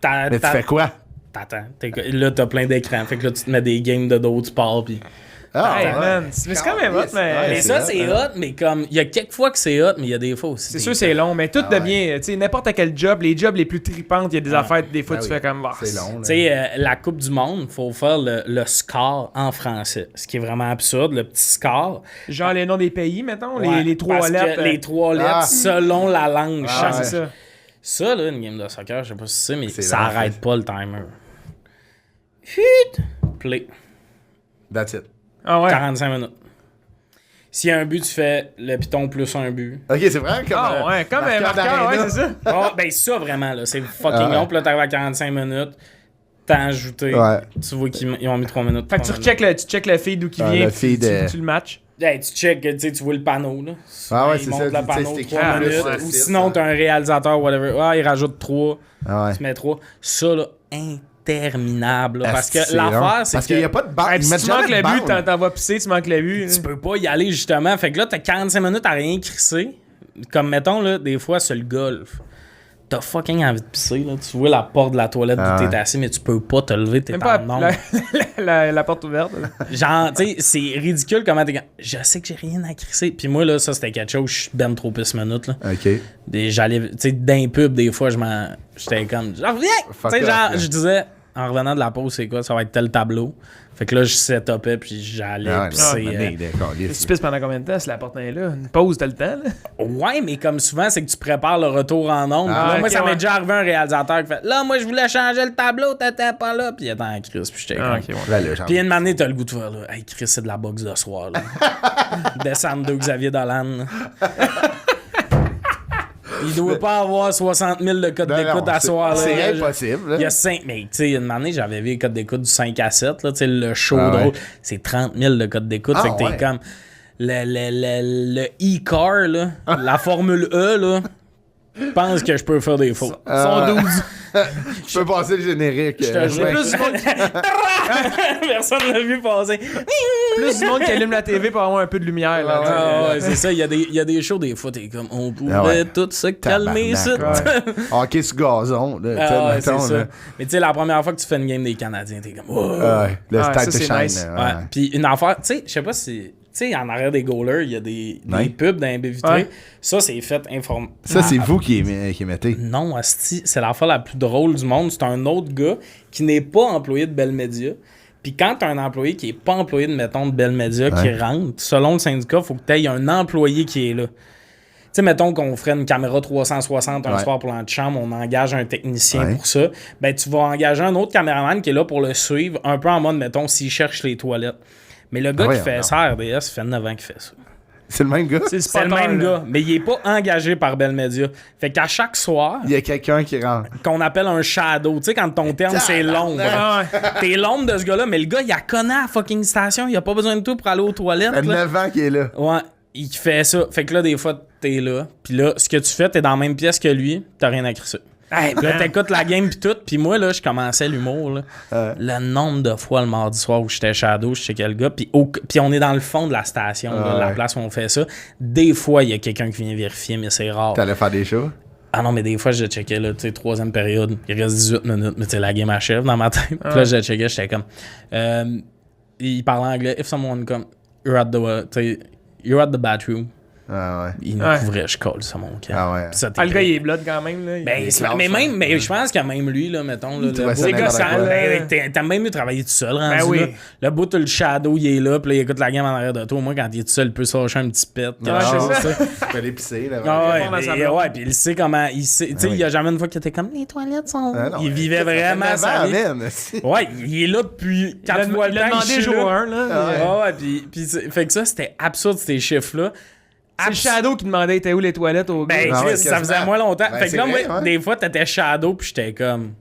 Mais tu fais quoi? T'attends. Là, t'as plein d'écrans. Fait que là, tu te mets des games de d'autres sports, puis... Hey, ouais. man. Mais c'est quand même hot, mais. Ouais, Mais ça, c'est hot, mais comme... Il y a quelques fois que c'est hot, mais il y a des fois aussi. C'est sûr, c'est long, mais tout devient. Tu sais, n'importe quel job, les jobs les plus tripantes, il y a des affaires, des fois, tu fais comme. C'est long, Tu sais, la Coupe du Monde, faut faire le score en français. Ce qui est vraiment absurde, le petit score. Genre les noms des pays, mettons, Ouais, les trois parce que lettres. les 3 lettres Ah. selon la langue. Ah, change. C'est ça. Ça, là, une game de soccer, je sais pas si c'est, mais C'est ça vraiment arrête fait. pas le timer. Chut! Play. That's it. Ah ouais. 45 minutes. S'il y a un but, tu fais le piton plus un but. Ok, c'est vraiment comme. Ah ouais, comme un marqueur, d'arena. ouais, c'est ça. Oh, ben ça, vraiment, là, c'est fucking long. Puis là, t'arrives à 45 minutes. T'as ajouté. Ouais. Tu vois qu'ils ont mis 3 minutes. Fait que tu checkes le feed d'où qui vient, le puis feed, tu le match. Hey, tu check, tu vois le panneau, là. Ah ouais, Il c'est monte ça, le tu sais, panneau c'est 3 écrit minutes. plus, Ou six, sinon, hein. t'as un réalisateur, whatever. Ah, il rajoute 3. Ah ouais. Tu mets 3. Ça, là, interminable. Là, parce que C'est l'affaire, long. c'est Parce que qu'il n'y a pas de bande. Hey, si tu manques le but, t'en vas pisser, tu manques le but. tu peux pas y aller, justement. Fait que là, t'as 45 minutes à rien crisser. Comme, mettons, là, des fois, sur le golf. T'as fucking envie de pisser, là. Tu vois la porte de la toilette d'où t'es assis, mais tu peux pas te lever, t'es Même en pas nombre. la porte ouverte. Là. Genre, tu sais, c'est ridicule comment t'es... Je sais que j'ai rien à crisser. Puis moi, là, ça, c'était quelque chose, je suis ben trop pisse minutes, là. Ok. J'allais, tu sais, d'un pub, des fois, j'étais comme, je reviens! Tu sais, genre, je disais, en revenant de la pause, c'est quoi? Ça va être tel tableau. Fait que là, je setupais, puis j'allais pisser. Tu pisses pendant combien de temps si la porte est là? Une pause, t'as le temps, là? Ouais, mais comme souvent, c'est que tu prépares le retour en ondes. Ah, Là, moi, ok, ça m'est ouais. déjà arrivé un réalisateur qui fait, là, moi, je voulais changer le tableau, t'étais pas là. Puis il était en crise, puis j'étais comme... Ok, ouais. Puis une année, t'as le goût de faire, là, hey, Chris, c'est de la boxe de soir, là. Descendre de Xavier Dolan, là. Il doit pas avoir 60 000 de code d'écoute à soir. C'est là. impossible. Il y a 5... Mais tu sais, une année, j'avais vu les codes d'écoute du 5 à 7, là, tu sais, le show Ah ouais. drôle. C'est 30 000 de code d'écoute. Ah fait que t'es ouais. comme... Le e-car, là, la Formule E, là, je pense que je peux faire des fautes. Son 12. Je peux passer le générique. Je te jure. Plus du monde qui... Personne l'a vu passer. Plus du monde qui allume la TV pour avoir un peu de lumière. Là, Ah ouais, c'est ça. Il y a des shows, des fois, t'es comme, on pourrait tout se calmer, ça. Hockey sur gazon. Là, Ah ouais, mettons, c'est ça. là. Mais tu sais, la première fois que tu fais une game des Canadiens, t'es comme, oh. Ouais, le Ah, style ça, to c'est shine. nice. là, Ouais. Puis une affaire, tu sais, je sais pas si... Tu sais, en arrière des goalers, il y a des pubs dans les baies vitrées. Ouais. Ça, c'est fait Ça, c'est vous qui mettez. Non, asti, c'est l'affaire la plus drôle du monde. C'est un autre gars qui n'est pas employé de Bell Media. Puis quand t'as un employé qui est pas employé de, mettons, de Bell Media qui rentre, selon le syndicat, il faut que t'aies un employé qui est là. Tu sais, mettons qu'on ferait une caméra 360 un soir pour l'antichambre, on engage un technicien pour ça. Ben, tu vas engager un autre caméraman qui est là pour le suivre, un peu en mode, mettons, s'il cherche les toilettes. Mais le gars qui fait ça à RDS, ça fait 9 ans qu'il fait ça. C'est le même gars? C'est le même gars, mais il est pas engagé par Bell Media. Fait qu'à chaque soir, Il y a quelqu'un qui rentre. qu'on appelle un shadow, tu sais, quand ton terme c'est l'ombre. Ah ouais. T'es l'ombre de ce gars-là, mais le gars, il a connaît à la fucking station, il a pas besoin de tout pour aller aux toilettes. Il y a là. 9 ans qu'il est là. Ouais, il fait ça. Fait que là, des fois, t'es là. Puis là, ce que tu fais, t'es dans la même pièce que lui, t'as rien à crisser. Hey, Puis là, t'écoutes la game pis tout. Puis moi, là, je commençais l'humour, là. Le nombre de fois le mardi soir où j'étais shadow, je checkais le gars. Puis on est dans le fond de la station, là, la place où on fait ça. Des fois, il y a quelqu'un qui vient vérifier, mais c'est rare. T'allais faire des shows? Ah non, mais des fois, je checkais, là, tu sais, troisième période. Il reste 18 minutes, mais tu sais, la game achève dans ma tête. Puis là, je checkais, j'étais comme... il parlait anglais. If someone come, you're at the bathroom. Ah ouais. Il nous couvrait, je colle ça, mon cœur. Ah ouais. Ça, Ah, le gars, il est blood quand même. Là. Ben, mais je pense que même lui, là, mettons, là, trouvait ça le gars, n'importe quoi. t'as même mieux travailler tout seul, rendu, oui. là. Le bout, t'as le shadow, il est là, puis là, il écoute la game en arrière de toi. Moi, quand il est tout seul, il peut se lâcher un petit pet. Ouais, c'est ça. Tu peux aller pisser, là. Ah ouais, répondre à sa mais, blonde. ouais, puis il sait comment. Tu sais, il y a jamais une fois qu'il était comme les toilettes sont. Ah non, il vivait vraiment sa vie. Ouais, il est là depuis 4 mois. Il a demandé jour 1. Là. Ouais, puis fait que ça, c'était absurde, ces chiffres-là. C'est le Shadow qui demandait était où les toilettes au gars. Ben, Ah ouais, Chris, ça faisait quasiment. moins longtemps. Ben, fait que c'est là, vrai, moi, ouais. des fois, t'étais Shadow, puis j'étais comme.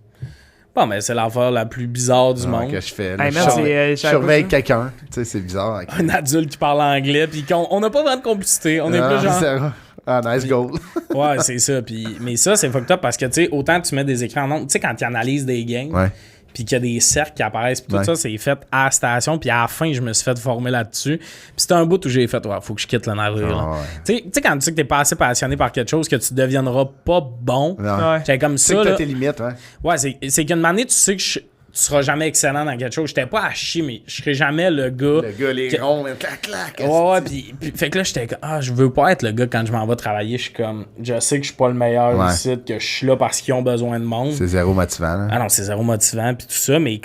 Bon, mais c'est l'affaire la plus bizarre du monde. que je fais. Là, Hey, je man, surveille- c'est, je surveille quelqu'un. Tu sais, c'est bizarre. Un adulte qui parle anglais, puis on n'a pas vraiment de complicité. On est plus genre. Ah, nice goal. Ouais, c'est ça. Mais ça, c'est fucked up parce que, tu sais, autant tu mets des écrans en ondes. Tu sais, quand tu analyses des games, Ouais. puis qu'il y a des cercles qui apparaissent, puis tout Ouais. ça, c'est fait à la station, puis à la fin, je me suis fait former là-dessus. Puis c'était un bout où j'ai fait, ouais, faut que je quitte le navire. là. Ah, ouais. Tu sais, quand tu sais que t'es pas assez passionné par quelque chose, que tu deviendras pas bon, Non. Ouais. j'étais comme Tu sais ça, que là. t'as tes limites, ouais. Ouais, c'est qu'une année, tu sais que seras jamais excellent dans quelque chose. J'étais pas à chier, mais je serais jamais le gars. Le gars, les ronds, clac. Ouais, puis fait que là, j'étais comme, je veux pas être le gars quand je m'en vais travailler. Je suis comme, je sais que je suis pas le meilleur du site, que je suis là parce qu'ils ont besoin de monde. C'est zéro motivant, là. Ah non, c'est zéro motivant, puis tout ça, mais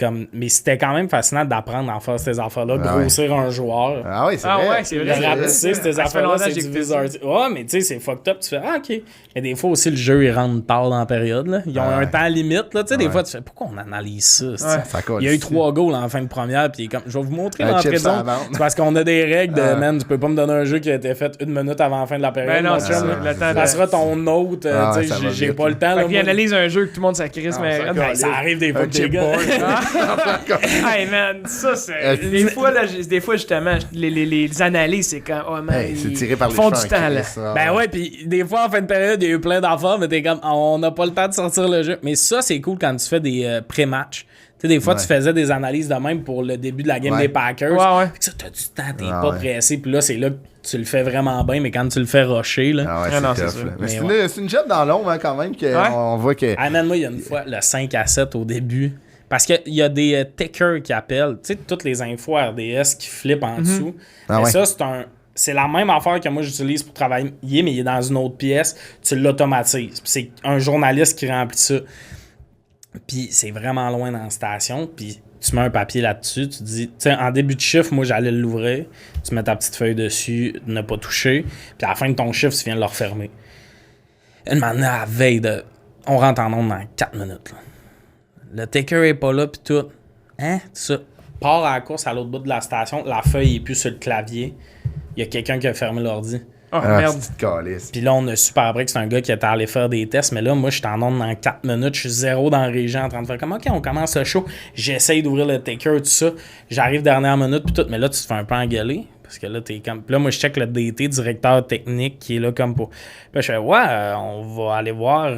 c'était quand même fascinant d'apprendre à faire ces affaires-là, grossir un joueur. Ah oui, c'est vrai. Ouais, c'est vrai. De rapetisser ces affaires-là, c'est du bizarre. Ouais, mais tu sais, c'est fucked up. Tu fais, OK. Mais des fois aussi, le jeu, il rentre tard dans la période. Là. Ils ont un temps limite. Là. Tu sais, des fois, tu fais, pourquoi on analyse ça? Il y a eu 3 goals en fin de première, puis comme, je vais vous montrer l'entrée de zone. C'est parce qu'on a des règles de, man, tu peux pas me donner un jeu qui a été fait 1 minute avant la fin de la période. Ben non, ça sera ton autre. Tu sais, j'ai pas le temps. Puis analyse un jeu que tout le monde s'acrisse, mais ça arrive des fois que t'es gars. Hey man, ça c'est. Des fois, justement, les analyses, c'est quand. Oh man, c'est tiré par les font du temps, là. Ben ouais, puis des fois, en fin de période, il y a eu plein d'enfants, mais t'es comme, on n'a pas le temps de sortir le jeu. Mais ça, c'est cool quand tu fais des pré-matchs. Tu sais, des fois, tu faisais des analyses de même pour le début de la game des Packers. Ouais. Puis ça, t'as du temps, t'es pas pressé. Puis là, c'est là que tu le fais vraiment bien, mais quand tu le fais rusher, là. Ah ouais, c'est tough, là. Mais c'est une job dans l'ombre, hein, quand même, qu'on voit que. Ah, man, moi, il y a une fois, le 5-7 au début. Parce qu'il y a des tickers qui appellent, tu sais, toutes les infos RDS qui flippent en dessous. Mais ça, c'est la même affaire que moi j'utilise pour travailler, mais il est dans une autre pièce. Tu l'aumatises. C'est un journaliste qui remplit ça. Puis c'est vraiment loin dans la station. Puis tu mets un papier là-dessus. Tu dis, tu sais, en début de chiffre, moi j'allais l'ouvrir. Tu mets ta petite feuille dessus, ne pas toucher. Puis à la fin de ton chiffre, tu viens de le refermer. Une manière à la veille de. On rentre en onde dans 4 minutes. Là. Le taker est pas là, puis tout. Hein? Tout ça. Part à la course à l'autre bout de la station. La feuille est plus sur le clavier. Il y a quelqu'un qui a fermé l'ordi. Oh merde. Puis là, on a su par après que c'est un gars qui était allé faire des tests. Mais là, moi, je suis en onde dans 4 minutes. Je suis zéro dans la région en train de faire comme, OK, on commence le show. J'essaye d'ouvrir le taker, tout ça. J'arrive dernière minute, puis tout. Mais là, tu te fais un peu engueuler. Parce que là, t'es comme. Puis là, moi, je check le DT, directeur technique, qui est là comme pour. Puis là, je fais, on va aller voir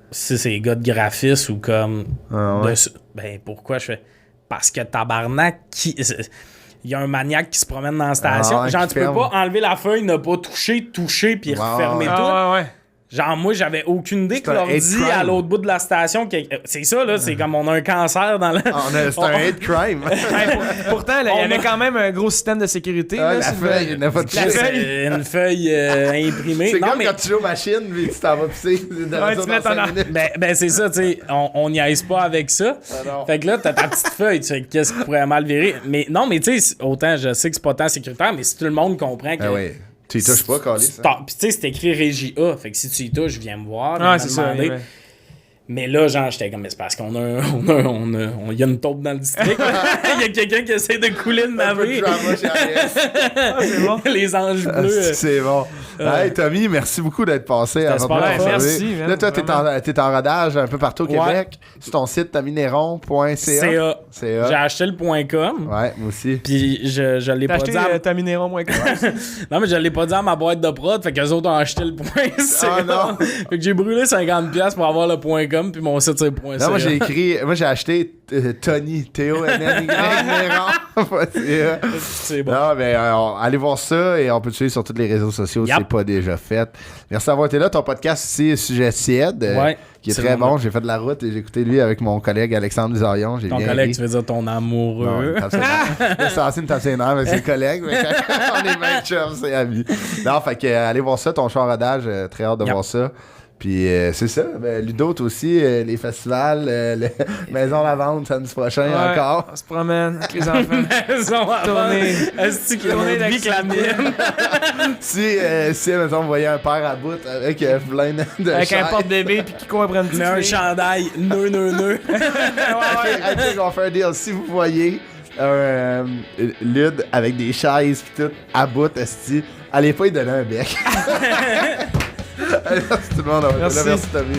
si c'est gars de graphisme ou comme. Ben, pourquoi? Je fais, parce que tabarnak, il y a un maniaque qui se promène dans la station. Genre, tu peux pas enlever la feuille, ne pas toucher, puis refermer tout. Genre, moi, j'avais aucune idée que l'ordi à l'autre bout de la station. C'est ça, là. C'est comme on a un cancer dans la. C'est un hate crime. Pourtant, il y avait quand même un gros système de sécurité. Là, la feuille, il n'a pas de c'est une feuille imprimée. C'est comme quand tu joues aux machines, puis tu t'en vas pisser. Ben, c'est ça, tu sais. On n'y aise pas avec ça. Fait que là, t'as ta petite feuille. Tu sais, qu'est-ce qui pourrait mal virer? Mais non, mais tu sais, autant je sais que c'est pas tant sécuritaire, mais si tout le monde comprend que. Tu y touches pas, Carlis. Puis tu sais, c'est écrit Régie A. Fait que si tu y touches, viens me voir. C'est ça. Mais là, genre, j'étais comme, mais c'est parce qu'on y a une taupe dans le district. Il y a quelqu'un qui essaie de couler de ma vie. C'est bon. Les anges bleus. C'est bon. Hey, Tommy, merci beaucoup d'être passé à votre merci. Là, toi, t'es en rodage un peu partout au Québec. Sur ton site, tommyneron.ca. J'ai acheté le .com. Ouais, moi aussi. Puis je l'ai pas dit à... tommyneron.com. Non, mais je l'ai pas dit à ma boîte de prod. Fait qu'eux autres ont acheté le .ca. Ah non. Fait que j'ai brûlé 50$ pour avoir le .com. Puis mon site c'est .ca. Non, moi j'ai acheté Tony, T-O-N-N-Y, c'est bon. Non, mais allez voir ça et on peut te suivre sur tous les réseaux sociaux si c'est pas déjà fait. Merci d'avoir été là. Ton podcast ici, Sujet tiède, qui est très bon. J'ai fait de la route et j'ai écouté lui avec mon collègue Alexandre Duzarion. Ton collègue, tu veux dire ton amoureux. C'est une tape ses nerfs avec ses collègues. Mais on est bien chums, c'est amis. Non, fait que allez voir ça, ton show en rodage. Très hâte de voir ça. Puis c'est ça, Ludo, toi aussi, les festivals, Maison La Vente samedi prochain encore. On se promène avec les enfants. Maison La Vente. Est-ce que tourner avec la mienne? Si, mettons, vous voyez un père à bout avec plein de avec un porte-bébé puis qui court après une petite un chandail, nœud. On va faire un deal. Si vous voyez un Lud avec des chaises pis tout, à bout, esti, allez pas lui donner un bec. Merci tout le monde. Merci Tommy.